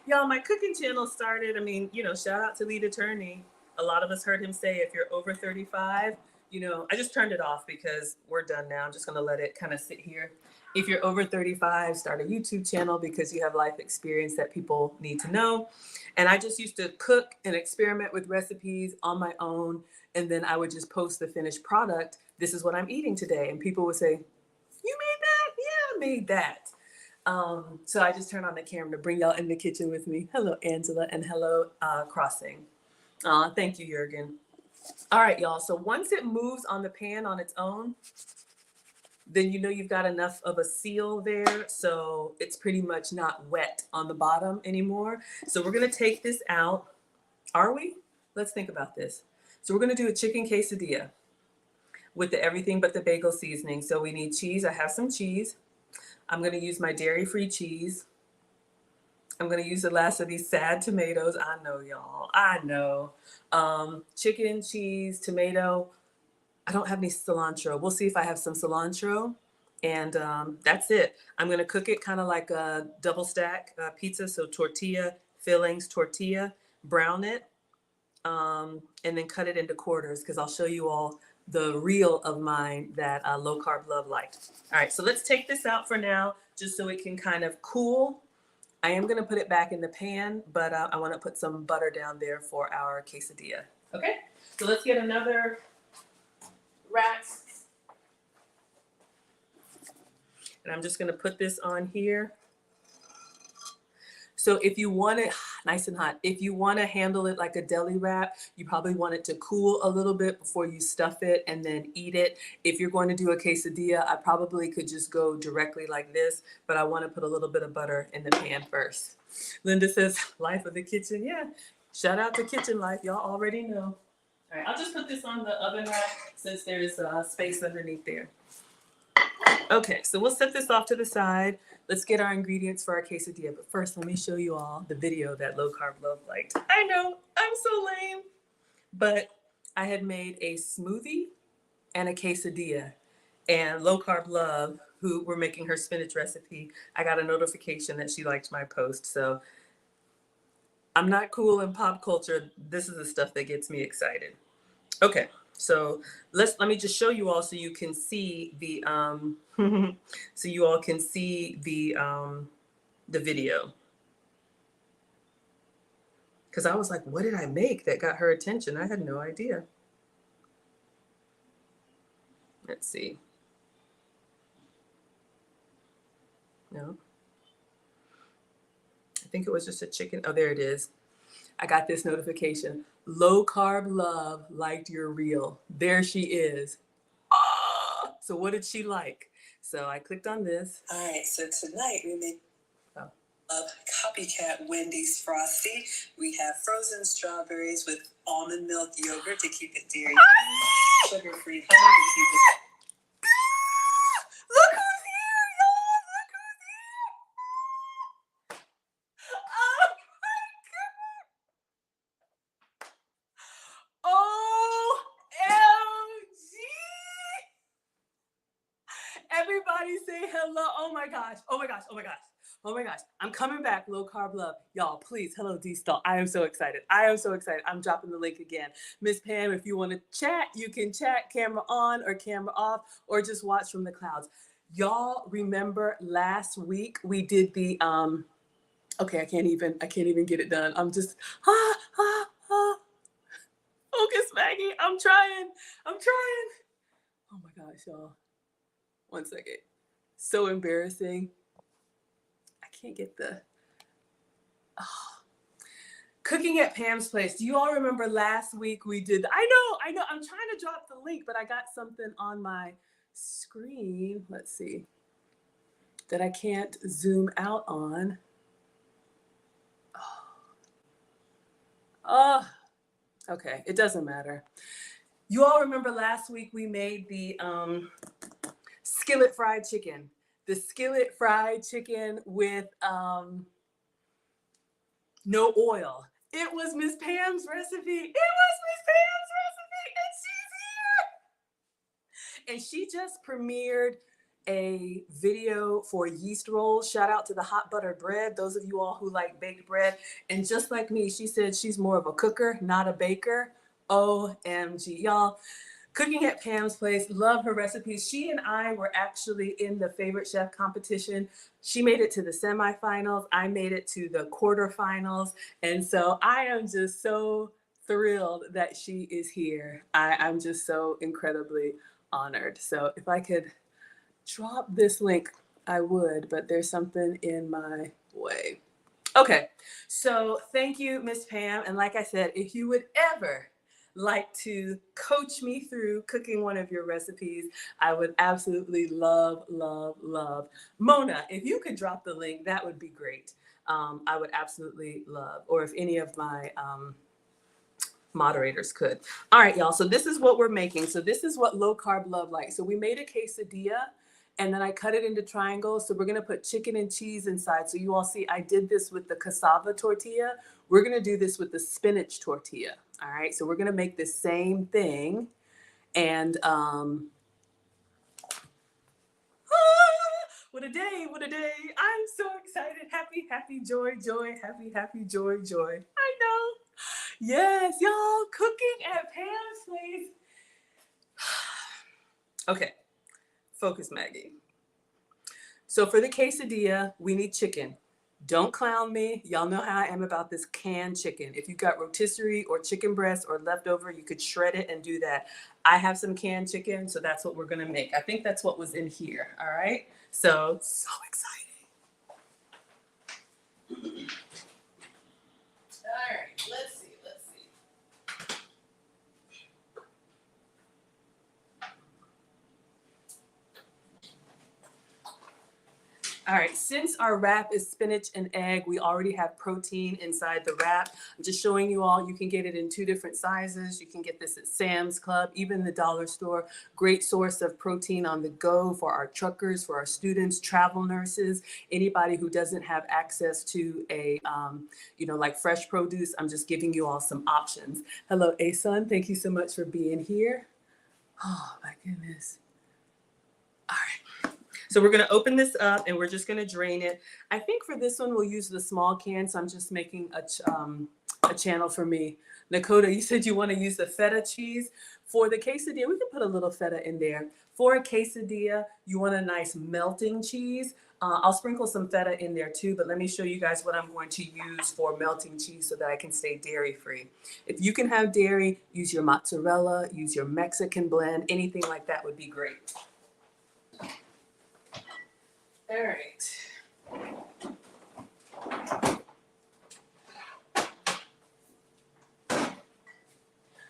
Y'all, my cooking channel started, I mean, you know, shout out to Lead Attorney. A lot of us heard him say, if you're over 35, you know, I just turned it off because we're done now. I'm just going to let it kind of sit here. If you're over 35, start a YouTube channel because you have life experience that people need to know. And I just used to cook and experiment with recipes on my own. And then I would just post the finished product. This is what I'm eating today. And people would say, you made that? Yeah, I made that. So I just turned on the camera to bring y'all in the kitchen with me. Hello, Angela, and hello, Crossing. Thank you, Jürgen. All right, y'all. So once it moves on the pan on its own, then you know you've got enough of a seal there. So it's pretty much not wet on the bottom anymore. So we're going to take this out. Are we? Let's think about this. So we're going to do a chicken quesadilla with the everything but the bagel seasoning. So we need cheese. I have some cheese. I'm going to use my dairy-free cheese. I'm going to use the last of these sad tomatoes. I know, y'all. I know. Chicken, cheese, tomato. I don't have any cilantro. We'll see if I have some cilantro. And that's it. I'm going to cook it kind of like a double stack pizza. So tortilla, fillings, tortilla, brown it, and then cut it into quarters because I'll show you all the reel of mine that Low Carb Love liked. All right, so let's take this out for now just so it can kind of cool. I am going to put it back in the pan, but I want to put some butter down there for our quesadilla. Okay, so let's get another rack. And I'm just going to put this on here. So if you want it nice and hot, if you want to handle it like a deli wrap, you probably want it to cool a little bit before you stuff it and then eat it. If you're going to do a quesadilla, I probably could just go directly like this, but I want to put a little bit of butter in the pan first. Linda says, life of the kitchen. Yeah, shout out to Kitchen Life. Y'all already know. All right, I'll just put this on the oven rack since there's space underneath there. Okay, so we'll set this off to the side. Let's get our ingredients for our quesadilla. But first, let me show you all the video that Low Carb Love liked. I know, I'm so lame. But I had made a smoothie and a quesadilla. And Low Carb Love, who we're making her spinach recipe, I got a notification that she liked my post. So I'm not cool in pop culture. This is the stuff that gets me excited. Okay. So let me just show you all so you can see the so you all can see the video. Because I was like, what did I make that got her attention? I had no idea. Let's see. No. I think it was just a chicken. Oh, there it is. I got this notification. Low Carb Love liked your reel. There she is. Ah! So what did she like? So I clicked on this. All right, so tonight we made a copycat Wendy's Frosty. We have frozen strawberries with almond milk yogurt to keep it dairy free, sugar-free honey to keep it. Look who's here, y'all! Look who's here! Oh my goodness! OMG! Everybody say hello. Oh my gosh. Oh my gosh. Oh my gosh. Oh my gosh. I'm coming back, Low Carb Love. Y'all, please, hello, D-Stall. I am so excited. I am so excited. I'm dropping the link again. Miss Pam, if you want to chat, you can chat camera on or camera off or just watch from the clouds. Y'all remember last week we did the, okay, I can't even get it done. I'm just, Focus, Maggie. I'm trying. Oh my gosh, y'all. 1 second. So embarrassing. I can't get the cooking at Pam's place. Do you all remember last week we did? I know. I'm trying to drop the link, but I got something on my screen. Let's see. That I can't zoom out on. Oh, okay. It doesn't matter. You all remember last week we made the skillet fried chicken. The skillet fried chicken with no oil. It was Miss Pam's recipe. It was Miss Pam. And she just premiered a video for yeast rolls. Shout out to the hot buttered bread, those of you all who like baked bread. And just like me, she said she's more of a cooker, not a baker. OMG, y'all. Cooking at Pam's Place, love her recipes. She and I were actually in the favorite chef competition. She made it to the semifinals. I made it to the quarterfinals. And so I am just so thrilled that she is here. I'm just so incredibly honored. So if I could drop this link, I would, but there's something in my way. Okay, so thank you, Miss Pam. And like I said, if you would ever like to coach me through cooking one of your recipes, I would absolutely love, love, love. Mona, if you could drop the link, that would be great. I would absolutely love, or if any of my moderators could. All right, y'all, so this is what we're making. So this is what low carb love like. So we made a quesadilla and then I cut it into triangles. So we're gonna put chicken and cheese inside. So you all see, I did this with the cassava tortilla. We're gonna do this with the spinach tortilla. All right, so we're gonna make the same thing. And what a day, what a day. I'm so excited. Happy, happy, joy, joy, happy, happy, joy, joy. I know. Yes, y'all, cooking at Pam's Place. Okay, focus, Maggie. So for the quesadilla, we need chicken. Don't clown me. Y'all know how I am about this canned chicken. If you got rotisserie or chicken breast or leftover, you could shred it and do that. I have some canned chicken, so that's what we're gonna make. I think that's what was in here, all right? So exciting. All right, let's see. All right, since our wrap is spinach and egg, we already have protein inside the wrap. I'm just showing you all, you can get it in 2 different sizes. You can get this at Sam's Club, even the dollar store. Great source of protein on the go for our truckers, for our students, travel nurses, anybody who doesn't have access to a, like fresh produce. I'm just giving you all some options. Hello, Asun, thank you so much for being here. Oh my goodness. All right. So we're gonna open this up and we're just gonna drain it. I think for this one, we'll use the small can. So I'm just making a channel for me. Nakota, you said you wanna use the feta cheese. For the quesadilla, we can put a little feta in there. For a quesadilla, you want a nice melting cheese. I'll sprinkle some feta in there too, but let me show you guys what I'm going to use for melting cheese so that I can stay dairy free. If you can have dairy, use your mozzarella, use your Mexican blend, anything like that would be great. All right.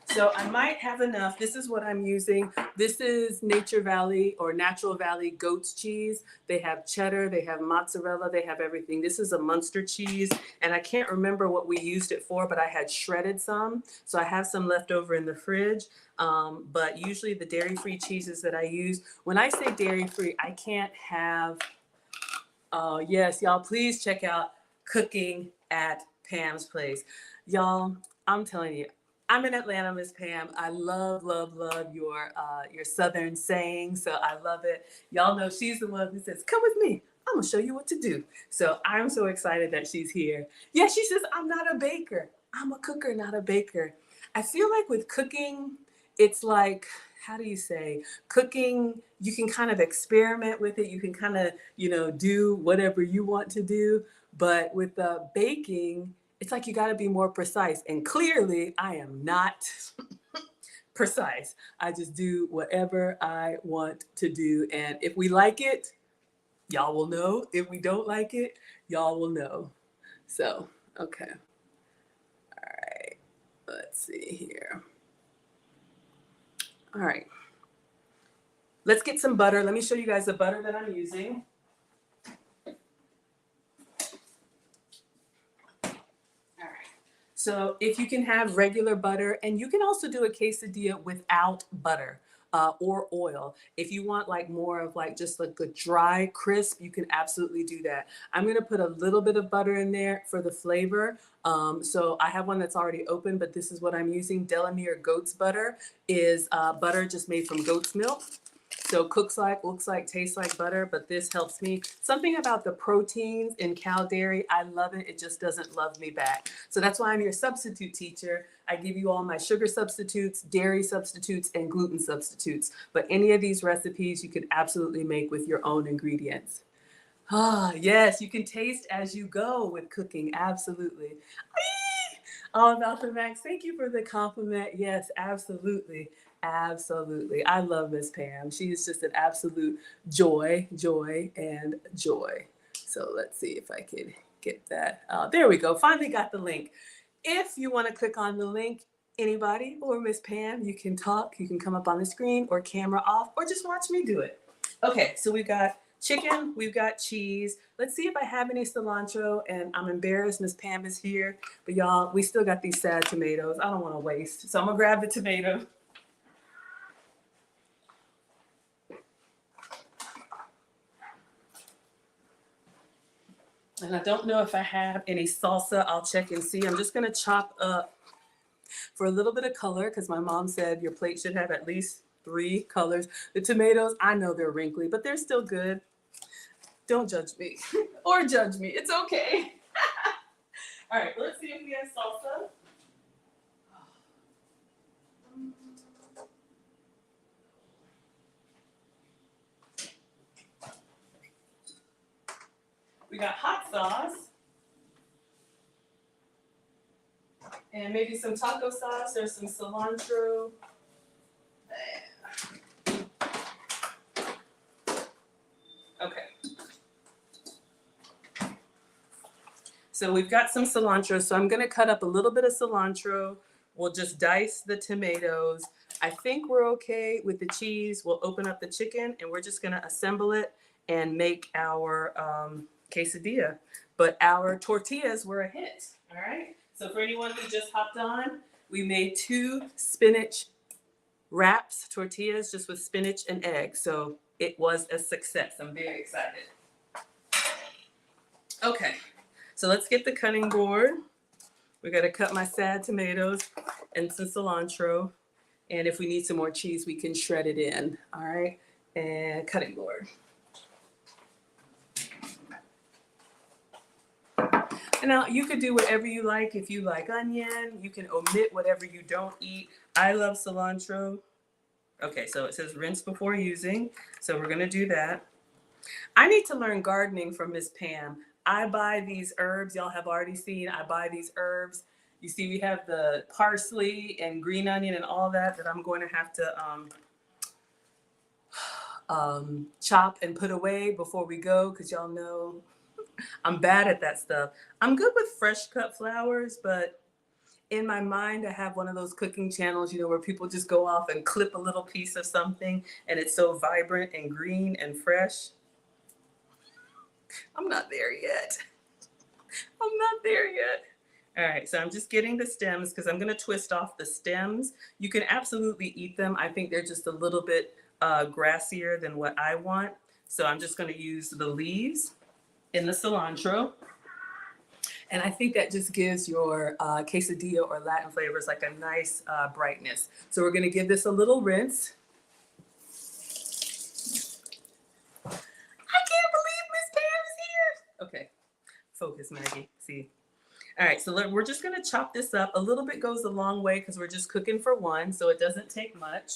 So I might have enough. This is what I'm using. This is Nature Valley or Natural Valley goat's cheese. They have cheddar, they have mozzarella, they have everything. This is a Munster cheese, and I can't remember what we used it for, but I had shredded some. So I have some left over in the fridge. But usually the dairy-free cheeses that I use, when I say dairy-free, I can't have, yes, y'all, please check out Cooking at Pam's Place. Y'all, I'm telling you, I'm in Atlanta, Miss Pam. I love, love, love your Southern saying. So I love it. Y'all know she's the one who says, come with me. I'm gonna show you what to do. So I'm so excited that she's here. Yeah, she says, I'm not a baker. I'm a cooker, not a baker. I feel like with cooking, it's like, how do you say, cooking, you can kind of experiment with it. You can kind of, do whatever you want to do. But with baking, it's like you got to be more precise. And clearly, I am not precise. I just do whatever I want to do. And if we like it, y'all will know. If we don't like it, y'all will know. So, okay. All right. Let's see here. All right. Let's get some butter. Let me show you guys the butter that I'm using. So if you can have regular butter, and you can also do a quesadilla without butter or oil. If you want like more of like just like a dry crisp, you can absolutely do that. I'm going to put a little bit of butter in there for the flavor. So I have one that's already open, but this is what I'm using. Delamere goat's butter is butter just made from goat's milk. So looks like, tastes like butter, but this helps me. Something about the proteins in cow dairy, I love it. It just doesn't love me back. So that's why I'm your substitute teacher. I give you all my sugar substitutes, dairy substitutes, and gluten substitutes. But any of these recipes you can absolutely make with your own ingredients. Ah, yes, you can taste as you go with cooking. Absolutely. Oh, Dr. Max, thank you for the compliment. Yes, absolutely. Absolutely. I love Miss Pam. She is just an absolute joy, and joy. So let's see if I can get that. There we go. Finally got the link. If you want to click on the link, anybody or Miss Pam, you can talk. You can come up on the screen or camera off or just watch me do it. Okay, so we've got chicken, we've got cheese. Let's see if I have any cilantro, and I'm embarrassed Miss Pam is here, but y'all, we still got these sad tomatoes. I don't want to waste, so I'm gonna grab the tomato. And I don't know if I have any salsa. I'll check and see. I'm just gonna chop up for a little bit of color because my mom said your plate should have at least 3 colors. The tomatoes, I know they're wrinkly, but they're still good. Don't judge me or judge me. It's okay. All right, let's see if we have salsa. We got hot sauce. And maybe some taco sauce. There's some cilantro. Okay. So we've got some cilantro. So I'm going to cut up a little bit of cilantro. We'll just dice the tomatoes. I think we're okay with the cheese. We'll open up the chicken and we're just going to assemble it and make our quesadilla. But our tortillas were a hit. All right. So for anyone who just hopped on, we made 2 spinach wraps, tortillas, just with spinach and eggs. So it was a success. I'm very excited. Okay, so let's get the cutting board. We got to cut my sad tomatoes and some cilantro. And if we need some more cheese, we can shred it in. All right, and cutting board. And now you could do whatever you like. If you like onion, you can omit whatever you don't eat. I love cilantro. Okay, so it says rinse before using. So we're gonna do that. I need to learn gardening from Miss Pam. I buy these herbs, y'all have already seen, I buy these herbs. You see we have the parsley and green onion and all that I'm going to have to chop and put away before we go, because y'all know I'm bad at that stuff. I'm good with fresh cut flowers, but in my mind, I have one of those cooking channels, you know, where people just go off and clip a little piece of something and it's so vibrant and green and fresh. I'm not there yet. I'm not there yet. All right, so I'm just getting the stems because I'm going to twist off the stems. You can absolutely eat them. I think they're just a little bit grassier than what I want. So I'm just going to use the leaves in the cilantro. And I think that just gives your quesadilla or Latin flavors like a nice brightness. So we're going to give this a little rinse. I can't believe Miss Pam is here. Okay, focus, Maggie. See. All right, so we're just going to chop this up. A little bit goes a long way because we're just cooking for one, so it doesn't take much.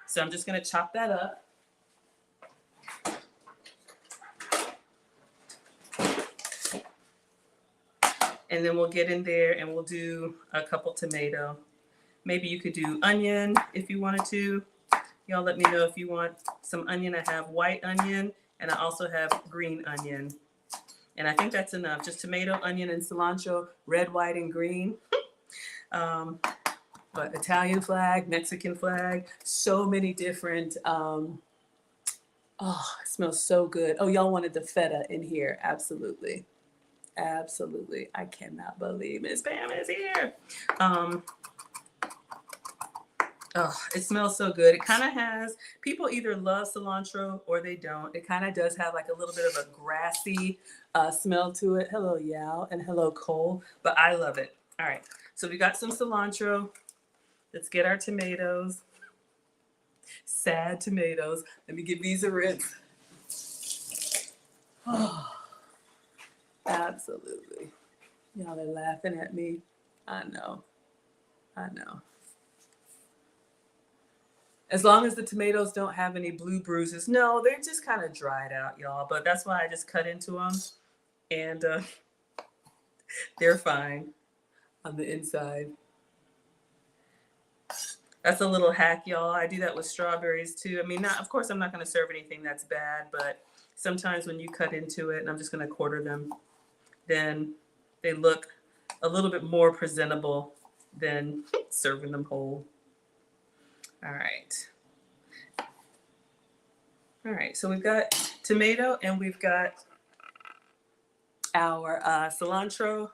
So I'm just going to chop that up. And then we'll get in there and we'll do a couple tomato. Maybe you could do onion if you wanted to. Y'all let me know if you want some onion. I have white onion and I also have green onion. And I think that's enough. Just tomato, onion, and cilantro, red, white, and green. But Italian flag, Mexican flag, so many different, oh, it smells so good. Oh, y'all wanted the feta in here. Absolutely. Absolutely. I cannot believe Miss Pam is here. Oh, it smells so good. It kind of has, people either love cilantro or they don't. It kind of does have like a little bit of a grassy smell to it. Hello, Yao, and hello, Cole. But I love it. All right. So we got some cilantro. Let's get our tomatoes. Sad tomatoes. Let me give these a rinse. Oh, absolutely. Y'all are laughing at me. I know. I know. As long as the tomatoes don't have any blue bruises. No, they're just kind of dried out, y'all. But that's why I just cut into them. And they're fine on the inside. That's a little hack, y'all. I do that with strawberries too. I mean, not, of course, I'm not going to serve anything that's bad, but sometimes when you cut into it, and I'm just going to quarter them, then they look a little bit more presentable than serving them whole. All right. All right, so we've got tomato and we've got our cilantro,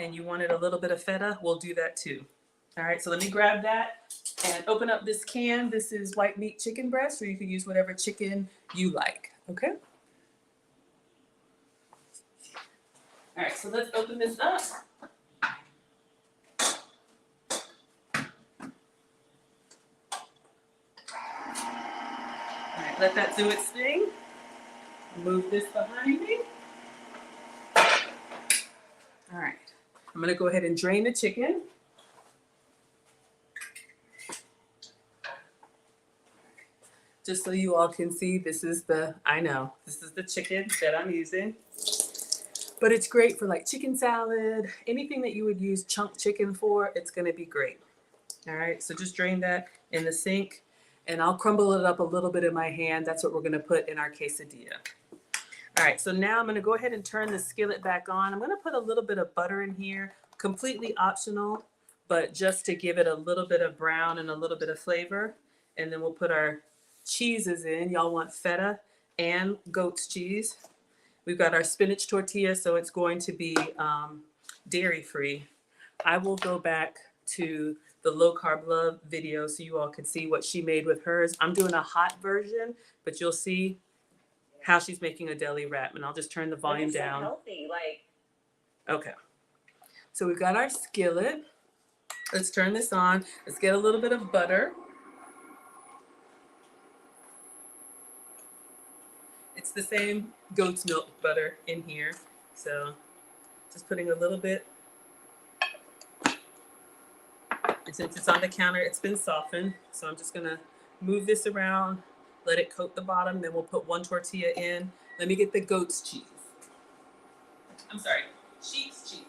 and you wanted a little bit of feta, we'll do that too. All right, so let me grab that and open up this can. This is white meat chicken breast, or you can use whatever chicken you like, okay? All right, so let's open this up. All right, let that do its thing. Move this behind me. All right, I'm gonna go ahead and drain the chicken. Just so you all can see, this is the chicken that I'm using. But it's great for like chicken salad, anything that you would use chunk chicken for, it's gonna be great. All right, so just drain that in the sink and I'll crumble it up a little bit in my hand. That's what we're gonna put in our quesadilla. All right, so now I'm gonna go ahead and turn the skillet back on. I'm gonna put a little bit of butter in here, completely optional, but just to give it a little bit of brown and a little bit of flavor. And then we'll put our cheeses in. Y'all want feta and goat's cheese. We've got our spinach tortilla, so it's going to be dairy free. I will go back to the low carb love video so you all can see what she made with hers. I'm doing a hot version, but you'll see how she's making a deli wrap, and I'll just turn the volume down. Healthy, like. Okay. So we've got our skillet. Let's turn this on. Let's get a little bit of butter. It's the same goat's milk butter in here. So just putting a little bit. And since it's on the counter, it's been softened. So I'm just gonna move this around, let it coat the bottom, then we'll put one tortilla in. Let me get the goat's cheese. I'm sorry, sheep's cheese.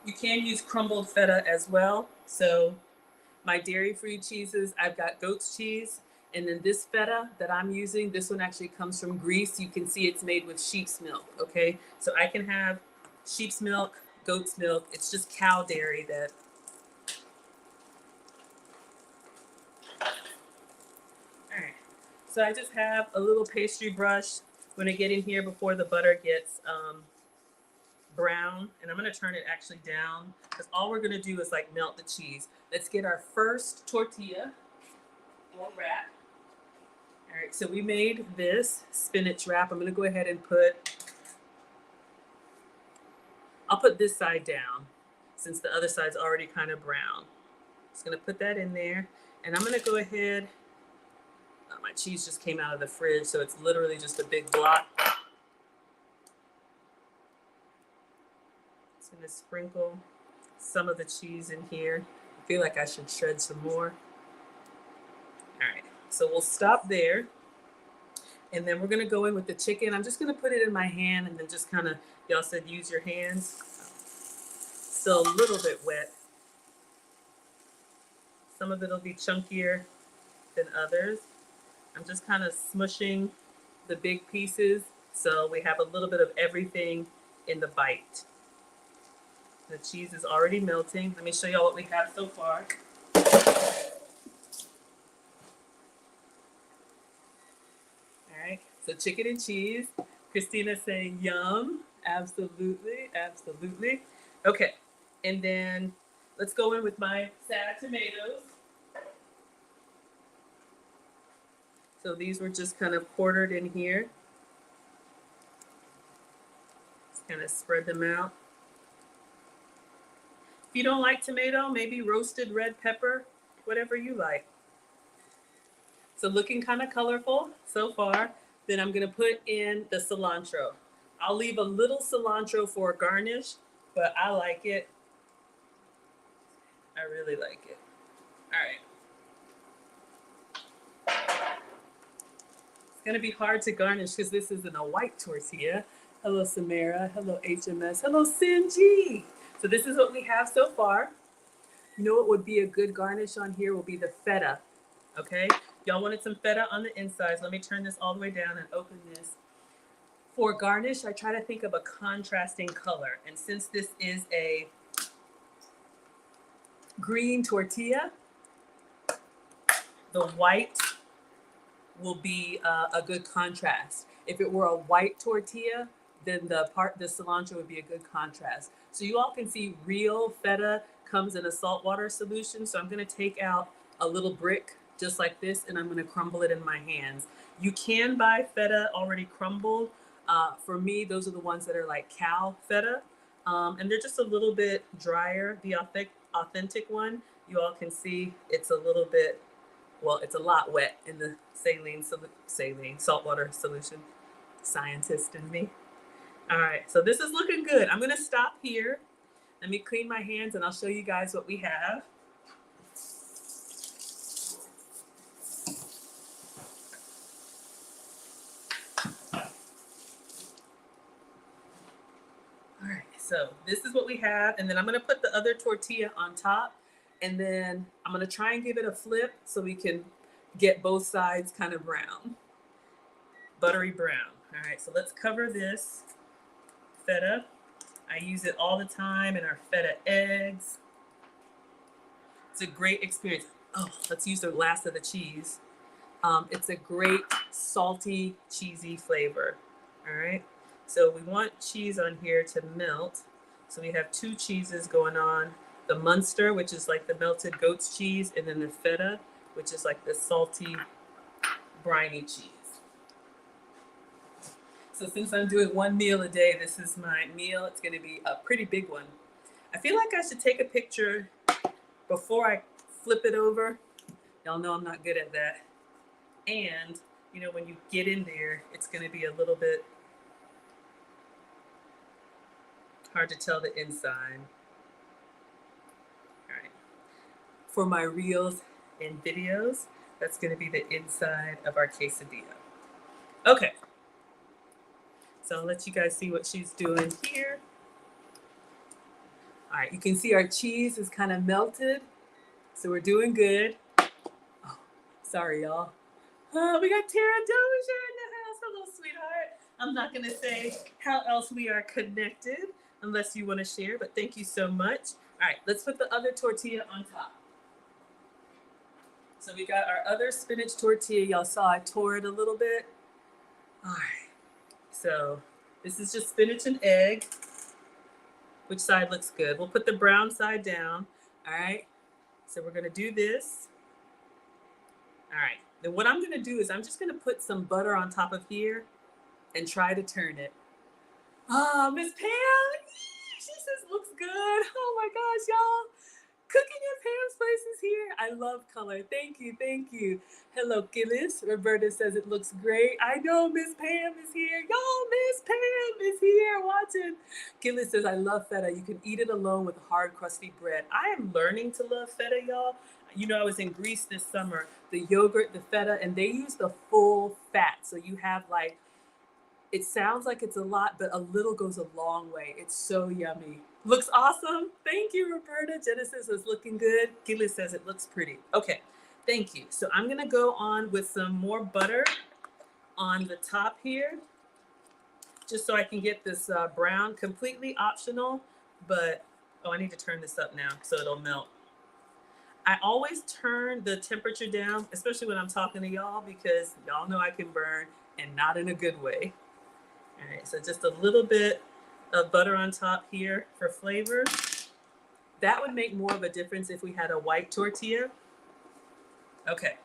You can use crumbled feta as well. So my dairy-free cheeses, I've got goat's cheese, and then this feta that I'm using, this one actually comes from Greece. You can see it's made with sheep's milk, okay? So I can have sheep's milk, goat's milk. It's just cow dairy that. All right, so I just have a little pastry brush. I'm gonna get in here before the butter gets brown, and I'm gonna turn it actually down because all we're gonna do is like melt the cheese. Let's get our first tortilla or wrap. All right, so we made this spinach wrap. I'm gonna go ahead and I'll put this side down since the other side's already kind of brown. Just gonna put that in there, and I'm gonna go ahead, my cheese just came out of the fridge, so it's literally just a big block. Just gonna sprinkle some of the cheese in here. I feel like I should shred some more. All right, so we'll stop there. And then we're gonna go in with the chicken. I'm just gonna put it in my hand and then just kind of, y'all said use your hands. Still a little bit wet. Some of it'll be chunkier than others. I'm just kind of smushing the big pieces so we have a little bit of everything in the bite. The cheese is already melting. Let me show y'all what we have so far. All right, so chicken and cheese. Christina saying yum. Absolutely, absolutely. Okay, and then let's go in with my sad tomatoes. So these were just kind of quartered in here. Just kind of spread them out. If you don't like tomato, maybe roasted red pepper, whatever you like. So looking kind of colorful so far. Then I'm gonna put in the cilantro. I'll leave a little cilantro for garnish, but I like it. I really like it. All right. It's gonna be hard to garnish because this isn't a white tortilla. Hello, Samara. Hello, HMS. Hello, Sinji. So this is what we have so far. You know what would be a good garnish on here will be the feta. Okay? Y'all wanted some feta on the insides. Let me turn this all the way down and open this. For garnish, I try to think of a contrasting color. And since this is a green tortilla, the white will be a good contrast. If it were a white tortilla, then the cilantro would be a good contrast. So you all can see real feta comes in a saltwater solution. So I'm gonna take out a little brick just like this and I'm gonna crumble it in my hands. You can buy feta already crumbled. For me, those are the ones that are like cow feta. And they're just a little bit drier. The authentic one, you all can see it's a little bit, well, it's a lot wet in the saltwater solution. Scientist in me. All right, so this is looking good. I'm gonna stop here. Let me clean my hands and I'll show you guys what we have. All right, so this is what we have. And then I'm gonna put the other tortilla on top. And then I'm gonna try and give it a flip so we can get both sides kind of brown. Buttery brown. All right, so let's cover this feta. I use it all the time in our feta eggs. It's a great experience. Oh, let's use the last of the cheese. It's a great salty, cheesy flavor. All right, so we want cheese on here to melt. So we have two cheeses going on. The Munster, which is like the melted goat's cheese, and then the feta, which is like the salty, briny cheese. So since I'm doing one meal a day, this is my meal. It's gonna be a pretty big one. I feel like I should take a picture before I flip it over. Y'all know I'm not good at that. And, you know, when you get in there, it's gonna be a little bit hard to tell the inside. All right. For my reels and videos, that's gonna be the inside of our quesadilla. Okay. So I'll let you guys see what she's doing here. All right, you can see our cheese is kind of melted. So we're doing good. Oh, sorry, y'all. We got Tara Dozier in the house. Hello, sweetheart. I'm not gonna say how else we are connected unless you wanna share, but thank you so much. All right, let's put the other tortilla on top. So we got our other spinach tortilla. Y'all saw I tore it a little bit. All right. So this is just spinach and egg. Which side looks good? We'll put the brown side down. All right. So we're gonna do this. All right. Then what I'm gonna do is I'm just gonna put some butter on top of here and try to turn it. Oh, Miss Pam, she says looks good. Oh my gosh, y'all. Cooking in Pam's place is here. I love color. Thank you, thank you. Hello, Gillis. Roberta says it looks great. I know Miss Pam is here. Y'all, Miss Pam is here watching. Gillis says, I love feta. You can eat it alone with hard, crusty bread. I am learning to love feta, y'all. You know, I was in Greece this summer. The yogurt, the feta, and they use the full fat. So you have like, it sounds like it's a lot, but a little goes a long way. It's so yummy. Looks awesome. Thank you, Roberta. Genesis is looking good. Gillis says it looks pretty. Okay, thank you. So I'm gonna go on with some more butter on the top here, just so I can get this brown, completely optional, but, oh, I need to turn this up now so it'll melt. I always turn the temperature down, especially when I'm talking to y'all, because y'all know I can burn and not in a good way. All right, so just a little bit of butter on top here for flavor. That would make more of a difference if we had a white tortilla. Okay.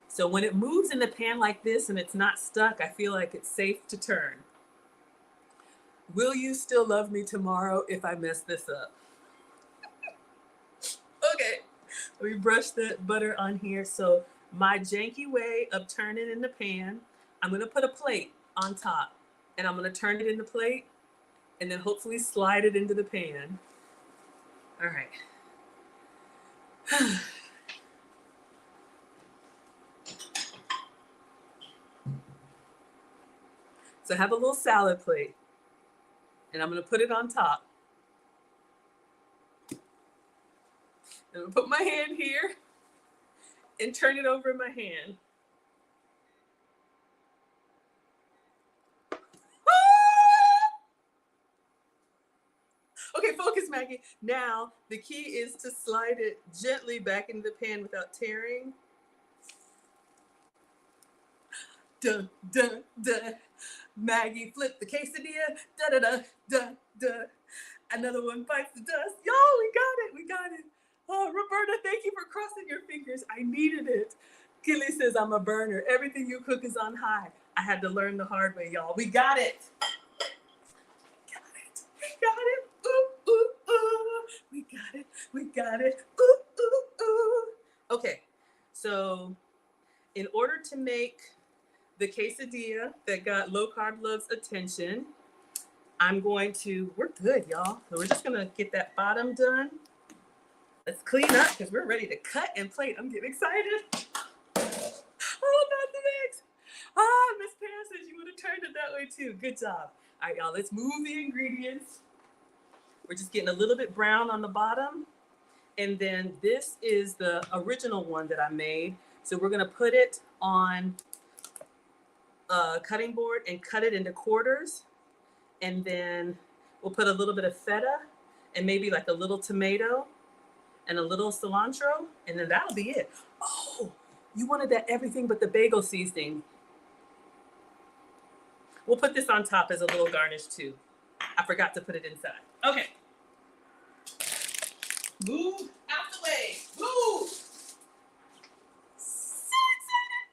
So when it moves in the pan like this and it's not stuck, I feel like it's safe to turn. Will you still love me tomorrow if I mess this up? We brush the butter on here. So my janky way of turning in the pan, I'm gonna put a plate on top and I'm gonna turn it in the plate and then hopefully slide it into the pan. All right. So I have a little salad plate and I'm gonna put it on top. I'm gonna put my hand here and turn it over in my hand. Okay, focus, Maggie. Now, the key is to slide it gently back into the pan without tearing. Dun, dun, dun. Maggie flipped the quesadilla. Da, da, da, da, da. Another one bites the dust. Y'all, we got it. We got it. Oh, Roberta, thank you for crossing your fingers. I needed it. Kelly says, I'm a burner. Everything you cook is on high. I had to learn the hard way, y'all. We got it. Got it. We got it. Ooh, ooh, ooh. We got it. We got it. Ooh, ooh, ooh. Okay, so in order to make the quesadilla that got Low Carb Love's attention, I'm going to, we're good, y'all. So we're just gonna get that bottom done. Let's clean up because we're ready to cut and plate. I'm getting excited. Oh, not the mix. Ah, Miss Pam says you would have turned it that way too. Good job. All right, y'all, let's move the ingredients. We're just getting a little bit brown on the bottom. And then this is the original one that I made. So we're gonna put it on a cutting board and cut it into quarters. And then we'll put a little bit of feta and maybe like a little tomato and a little cilantro, and then that'll be it. Oh, you wanted that everything but the bagel seasoning. We'll put this on top as a little garnish too. I forgot to put it inside. Okay. Move out the way. Move. So excited.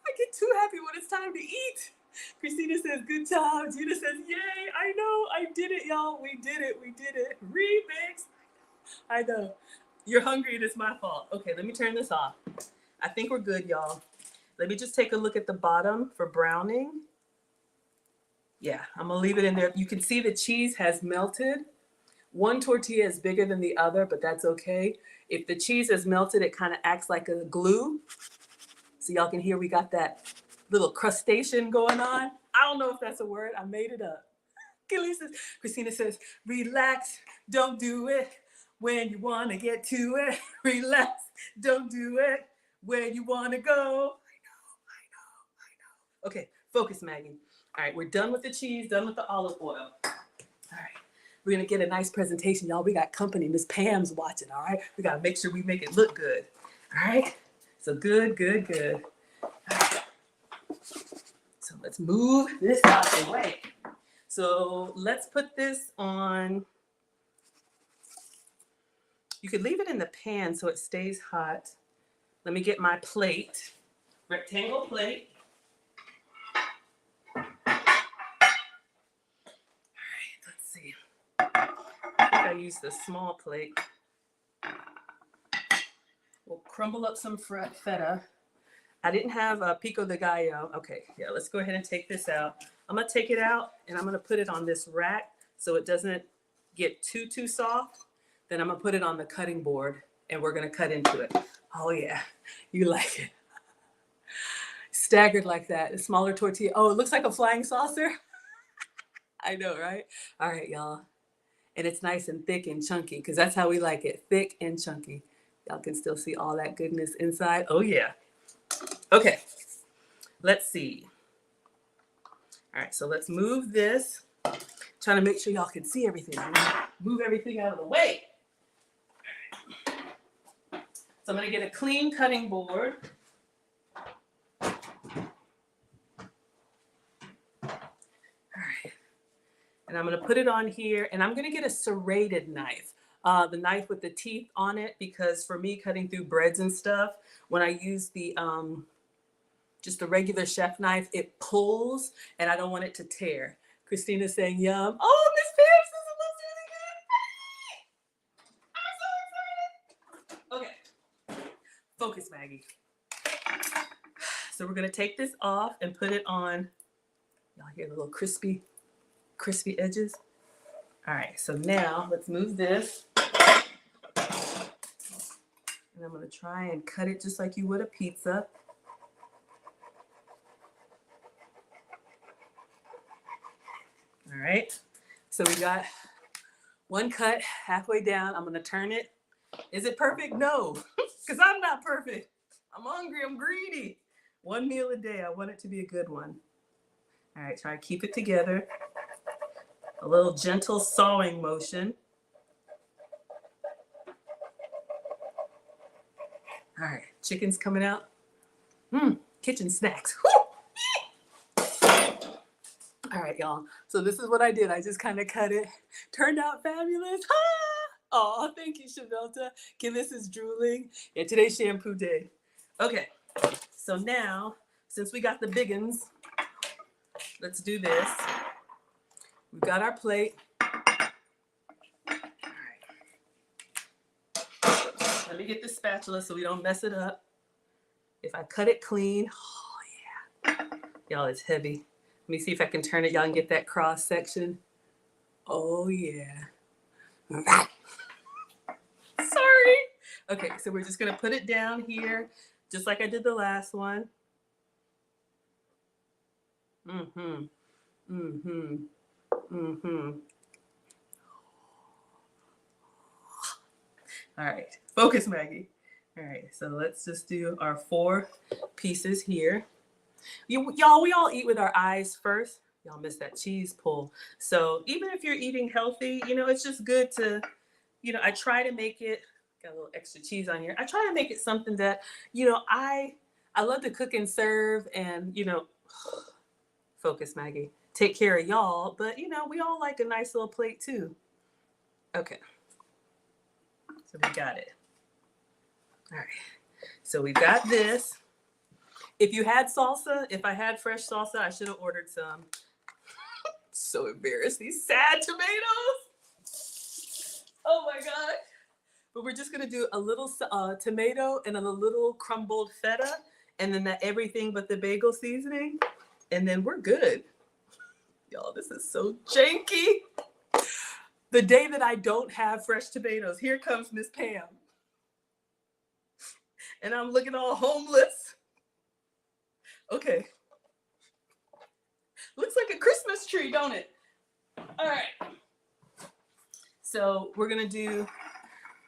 I get too happy when it's time to eat. Christina says, good job. Gina says, yay. I know. I did it, y'all. We did it. We did it. Remix. I know. You're hungry and it's my fault. Okay, let me turn this off. I think we're good, y'all. Let me just take a look at the bottom for browning. Yeah, I'm gonna leave it in there. You can see the cheese has melted. One tortilla is bigger than the other, but that's okay. If the cheese is melted, it kind of acts like a glue. So y'all can hear we got that little crustacean going on. I don't know if that's a word. I made it up. Christina says, relax, don't do it when you want to get to it. Relax, don't do it when you want to go. I know. Okay, focus, Maggie. All right, we're done with the cheese, done with the olive oil. All right, we're going to get a nice presentation, y'all. We got company. Miss Pam's watching, all right? We got to make sure we make it look good. All right, so good. All right. So let's move this out of the way. So let's put this on. You could leave it in the pan so it stays hot. Let me get my plate, rectangle plate. All right, let's see. I think I used the small plate. We'll crumble up some feta. I didn't have a pico de gallo. Okay, yeah, let's go ahead and take this out. I'm gonna take it out and I'm gonna put it on this rack so it doesn't get too soft. Then I'm gonna put it on the cutting board and we're gonna cut into it. Oh yeah, you like it. Staggered like that, a smaller tortilla. Oh, it looks like a flying saucer. I know, right? All right, y'all. And it's nice and thick and chunky because that's how we like it, thick and chunky. Y'all can still see all that goodness inside. Oh yeah. Okay, let's see. All right, so let's move this. Trying to make sure y'all can see everything. Move everything out of the way. So I'm gonna get a clean cutting board. All right, and I'm gonna put it on here and I'm gonna get a serrated knife. The knife with the teeth on it, because for me cutting through breads and stuff, when I use the just the regular chef knife, it pulls and I don't want it to tear. Christina's saying yum. Oh, Miss Pam says it looks really good. I'm so excited. Maggie. So we're gonna take this off and put it on. Y'all hear the little crispy edges? All right, so now let's move this. And I'm gonna try and cut it just like you would a pizza. All right, so we got one cut halfway down. I'm gonna turn it. Is it perfect? No, because I'm not perfect. I'm hungry, I'm greedy. One meal a day, I want it to be a good one. All right, try to keep it together. A little gentle sawing motion. All right, chicken's coming out. Kitchen snacks. All right, y'all. So this is what I did. I just kind of cut it. Turned out fabulous. Oh, thank you, Shavelta. Gillis is drooling. Yeah, today's shampoo day. Okay, so now, since we got the biggins, let's do this. We've got our plate. All right. Let me get the spatula so we don't mess it up. If I cut it clean, oh yeah. Y'all, it's heavy. Let me see if I can turn it. Y'all can get that cross section. Oh yeah. Sorry. Okay, so we're just gonna put it down here, just like I did the last one. All right, focus, Maggie. All right, so let's just do our 4 pieces here. Y'all, we all eat with our eyes first. Y'all missed that cheese pull. So even if you're eating healthy, you know, it's just good to, you know, I try to make it, got a little extra cheese on here. I try to make it something that, you know, I love to cook and serve and, you know, focus, Maggie, take care of y'all. But, you know, we all like a nice little plate too. Okay. So we got it. All right. So we got this. If you had salsa, if I had fresh salsa, I should have ordered some. So embarrassed. These sad tomatoes. Oh my God. But we're just going to do a little tomato and a little crumbled feta and then that everything but the bagel seasoning. And then we're good. Y'all, this is so janky. The day that I don't have fresh tomatoes, here comes Miss Pam. And I'm looking all homeless. Okay. Looks like a Christmas tree, don't it? All right. So we're gonna do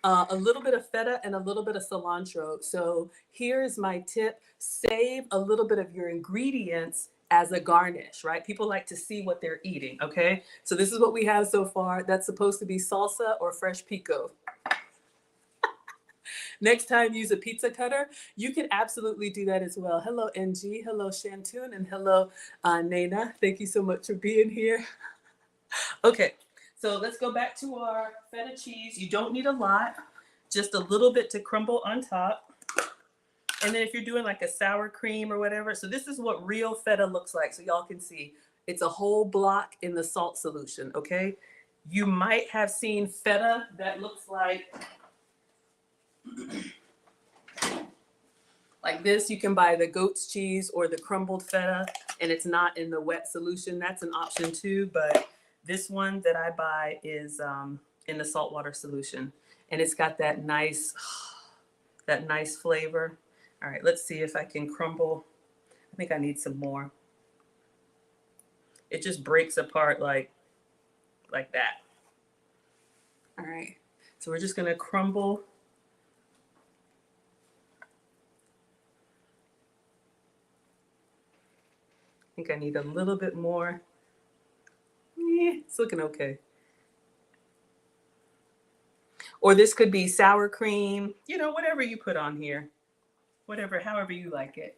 a little bit of feta and a little bit of cilantro. So here's my tip. Save a little bit of your ingredients as a garnish, right? People like to see what they're eating, okay? So this is what we have so far. That's supposed to be salsa or fresh pico. Next time, use a pizza cutter. You can absolutely do that as well. Hello, NG. Hello, Shantoon. And hello, Nana. Thank you so much for being here. Okay, so let's go back to our feta cheese. You don't need a lot, just a little bit to crumble on top. And then if you're doing like a sour cream or whatever, so this is what real feta looks like. So y'all can see it's a whole block in the salt solution, okay? You might have seen feta that looks like this. You can buy the goat's cheese or the crumbled feta and it's not in the wet solution. That's an option too, but this one that I buy is in the saltwater solution and it's got that nice flavor. All right, let's see if I can crumble. I think I need some more. It just breaks apart like that. All right, so we're just gonna crumble. I think I need a little bit more. It's looking okay. Or this could be sour cream, you know, whatever you put on here. However you like it.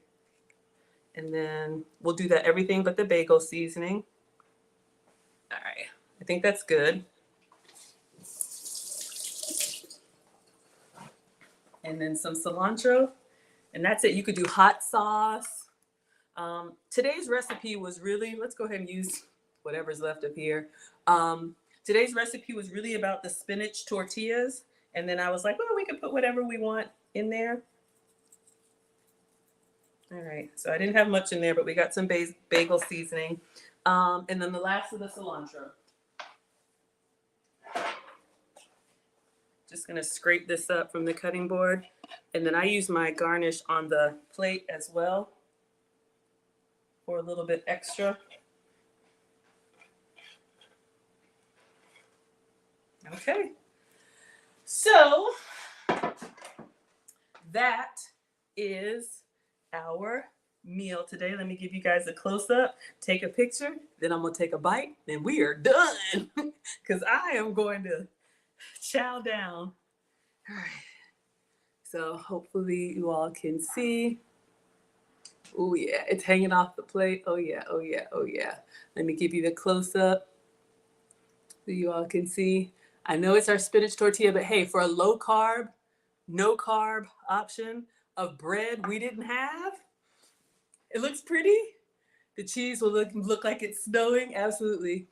And then we'll do that everything but the bagel seasoning. All right, I think that's good. And then some cilantro, and that's it. You could do hot sauce. Today's recipe was really, let's go ahead and use whatever's left of here. Today's recipe was really about the spinach tortillas. And then I was like, well, we could put whatever we want in there. All right, so I didn't have much in there, but we got some bagel seasoning. And then the last of the cilantro. Just gonna scrape this up from the cutting board. And then I use my garnish on the plate as well for a little bit extra. Okay, so that is our meal today. Let me give you guys a close-up, take a picture, then I'm gonna take a bite, then we are done because I am going to chow down. All right, so hopefully you all can see. Oh yeah, it's hanging off the plate. Oh yeah, oh yeah, oh yeah. Let me give you the close-up so you all can see. I know it's our spinach tortilla, but hey, for a low carb, no carb option of bread we didn't have, it looks pretty. The cheese will look like it's snowing. Absolutely.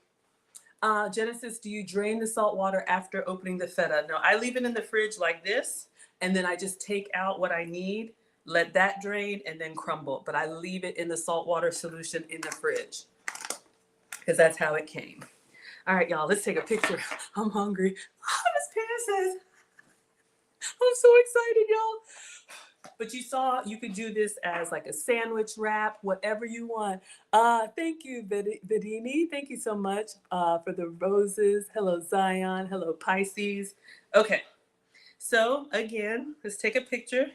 Genesis, do you drain the salt water after opening the feta? No, I leave it in the fridge like this, and then I just take out what I need, let that drain, and then crumble. But I leave it in the salt water solution in the fridge because that's how it came. All right, y'all, let's take a picture. I'm hungry. Oh, Miss Pam says, I'm so excited, y'all. But you saw you could do this as like a sandwich wrap, whatever you want. Thank you, Vidini. Thank you so much for the roses. Hello, Zion. Hello, Pisces. Okay, so again, let's take a picture.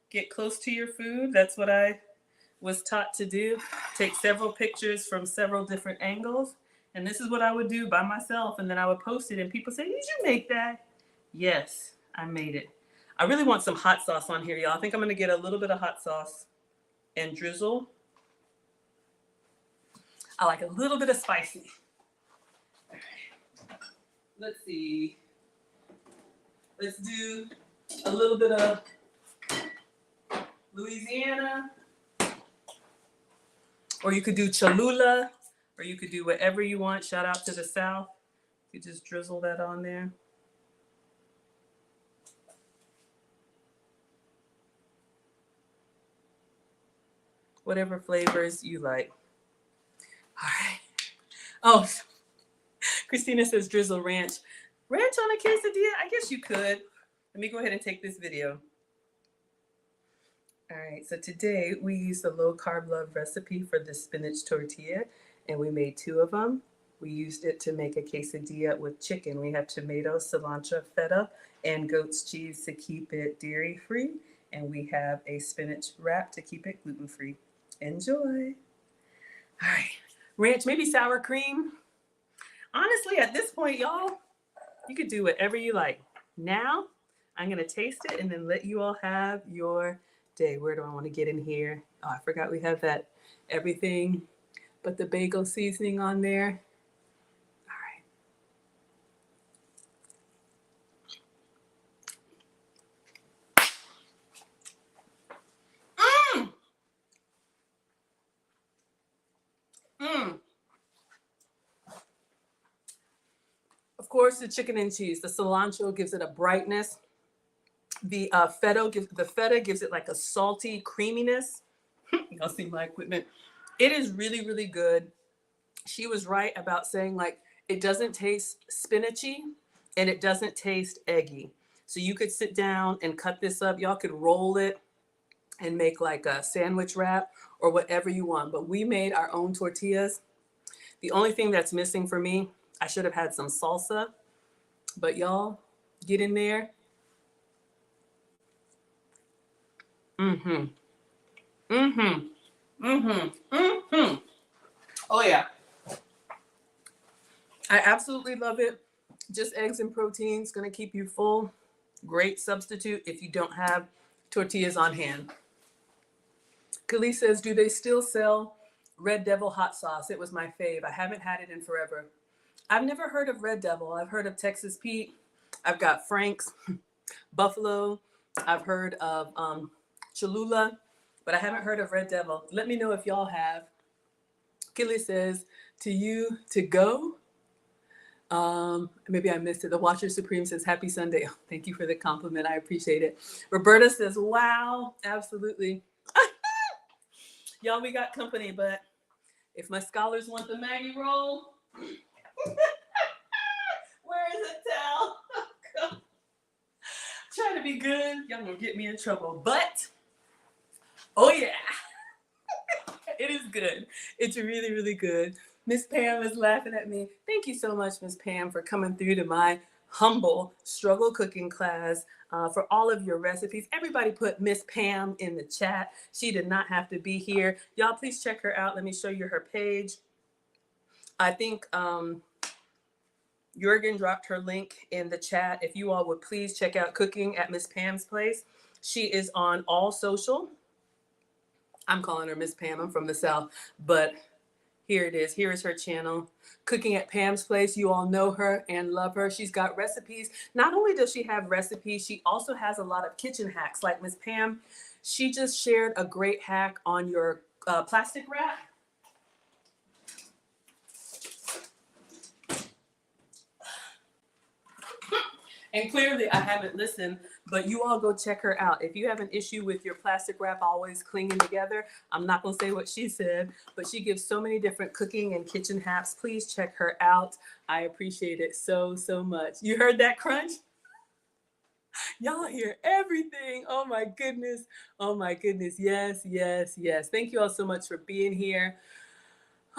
Get close to your food. That's what I was taught to do. Take several pictures from several different angles. And this is what I would do by myself. And then I would post it and people say, did you make that? Yes, I made it. I really want some hot sauce on here, y'all. I think I'm gonna get a little bit of hot sauce and drizzle. I like a little bit of spicy. All right. Let's see. Let's do a little bit of Louisiana. Or you could do Cholula, or you could do whatever you want. Shout out to the South. You just drizzle that on there. Whatever flavors you like. All right. Oh, Christina says drizzle ranch. Ranch on a quesadilla? I guess you could. Let me go ahead and take this video. All right, so today we used the low carb love recipe for the spinach tortilla, and we made 2 of them. We used it to make a quesadilla with chicken. We have tomato, cilantro, feta, and goat's cheese to keep it dairy-free, and we have a spinach wrap to keep it gluten-free. Enjoy. All right, ranch, maybe sour cream. Honestly, at this point, y'all, you could do whatever you like. Now, I'm gonna taste it and then let you all have your day. Where do I want to get in here? Oh, I forgot we have that everything but the bagel seasoning on there. All right. Of course, the chicken and cheese. The cilantro gives it a brightness. The feta gives it like a salty creaminess. Y'all see my equipment. It is really, really good. She was right about saying like it doesn't taste spinachy and it doesn't taste eggy. So you could sit down and cut this up. Y'all could roll it and make like a sandwich wrap or whatever you want. But we made our own tortillas. The only thing that's missing for me, I should have had some salsa. But y'all, get in there. Mm-hmm. Mm-hmm. Mm-hmm. Mm-hmm. Oh yeah. I absolutely love it. Just eggs and proteins, gonna keep you full. Great substitute if you don't have tortillas on hand. Kali says, do they still sell Red Devil hot sauce? It was my fave. I haven't had it in forever. I've never heard of Red Devil. I've heard of Texas Pete. I've got Frank's, Buffalo. I've heard of Cholula, but I haven't heard of Red Devil. Let me know if y'all have. Kili says, to you to go. Maybe I missed it. The Watcher Supreme says, happy Sunday. Oh, thank you for the compliment. I appreciate it. Roberta says, wow, absolutely. Y'all, we got company, but if my scholars want the Maggie roll, where is it, Tal? Trying to be good. Y'all gonna get me in trouble. But, oh yeah, it is good. It's really, really good. Miss Pam is laughing at me. Thank you so much, Miss Pam, for coming through to my humble struggle cooking class, for all of your recipes. Everybody put Miss Pam in the chat. She did not have to be here. Y'all, please check her out. Let me show you her page. I think Jurgen dropped her link in the chat. If you all would please check out Cooking at Miss Pam's Place. She is on all social. I'm calling her Miss Pam. I'm from the South, but here it is. Here is her channel, Cooking at Pam's Place. You all know her and love her. She's got recipes. Not only does she have recipes, she also has a lot of kitchen hacks. Like Miss Pam, she just shared a great hack on your plastic wrap. And clearly I haven't listened, but you all go check her out. If you have an issue with your plastic wrap always clinging together, I'm not gonna say what she said, but she gives so many different cooking and kitchen hacks. Please check her out. I appreciate it so, so much. You heard that crunch? Y'all hear everything. Oh my goodness. Oh my goodness. Yes, yes, yes. Thank you all so much for being here.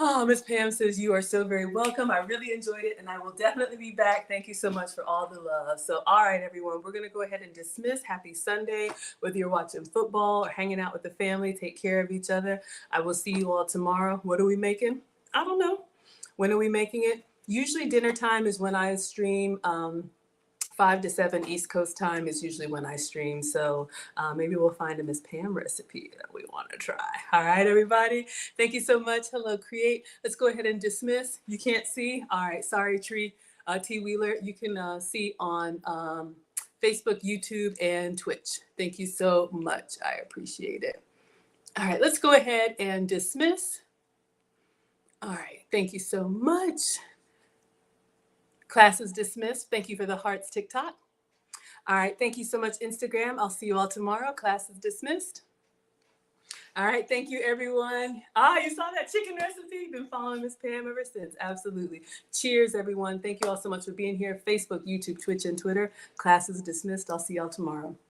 Oh, Miss Pam says you are so very welcome. I really enjoyed it, and I will definitely be back. Thank you so much for all the love. So, all right, everyone, we're going to go ahead and dismiss. Happy Sunday. Whether you're watching football or hanging out with the family, take care of each other. I will see you all tomorrow. What are we making? I don't know. When are we making it? Usually dinner time is when I stream. 5 to 7 East Coast time is usually when I stream. So maybe we'll find a Miss Pam recipe that we want to try. All right, everybody. Thank you so much. Hello, Create. Let's go ahead and dismiss. You can't see? All right. Sorry, T. Wheeler. You can see on Facebook, YouTube, and Twitch. Thank you so much. I appreciate it. All right. Let's go ahead and dismiss. All right. Thank you so much. Class is dismissed. Thank you for the hearts, TikTok. All right. Thank you so much, Instagram. I'll see you all tomorrow. Class is dismissed. All right. Thank you, everyone. You saw that chicken recipe? Been following Miss Pam ever since. Absolutely. Cheers, everyone. Thank you all so much for being here. Facebook, YouTube, Twitch, and Twitter. Class is dismissed. I'll see y'all tomorrow.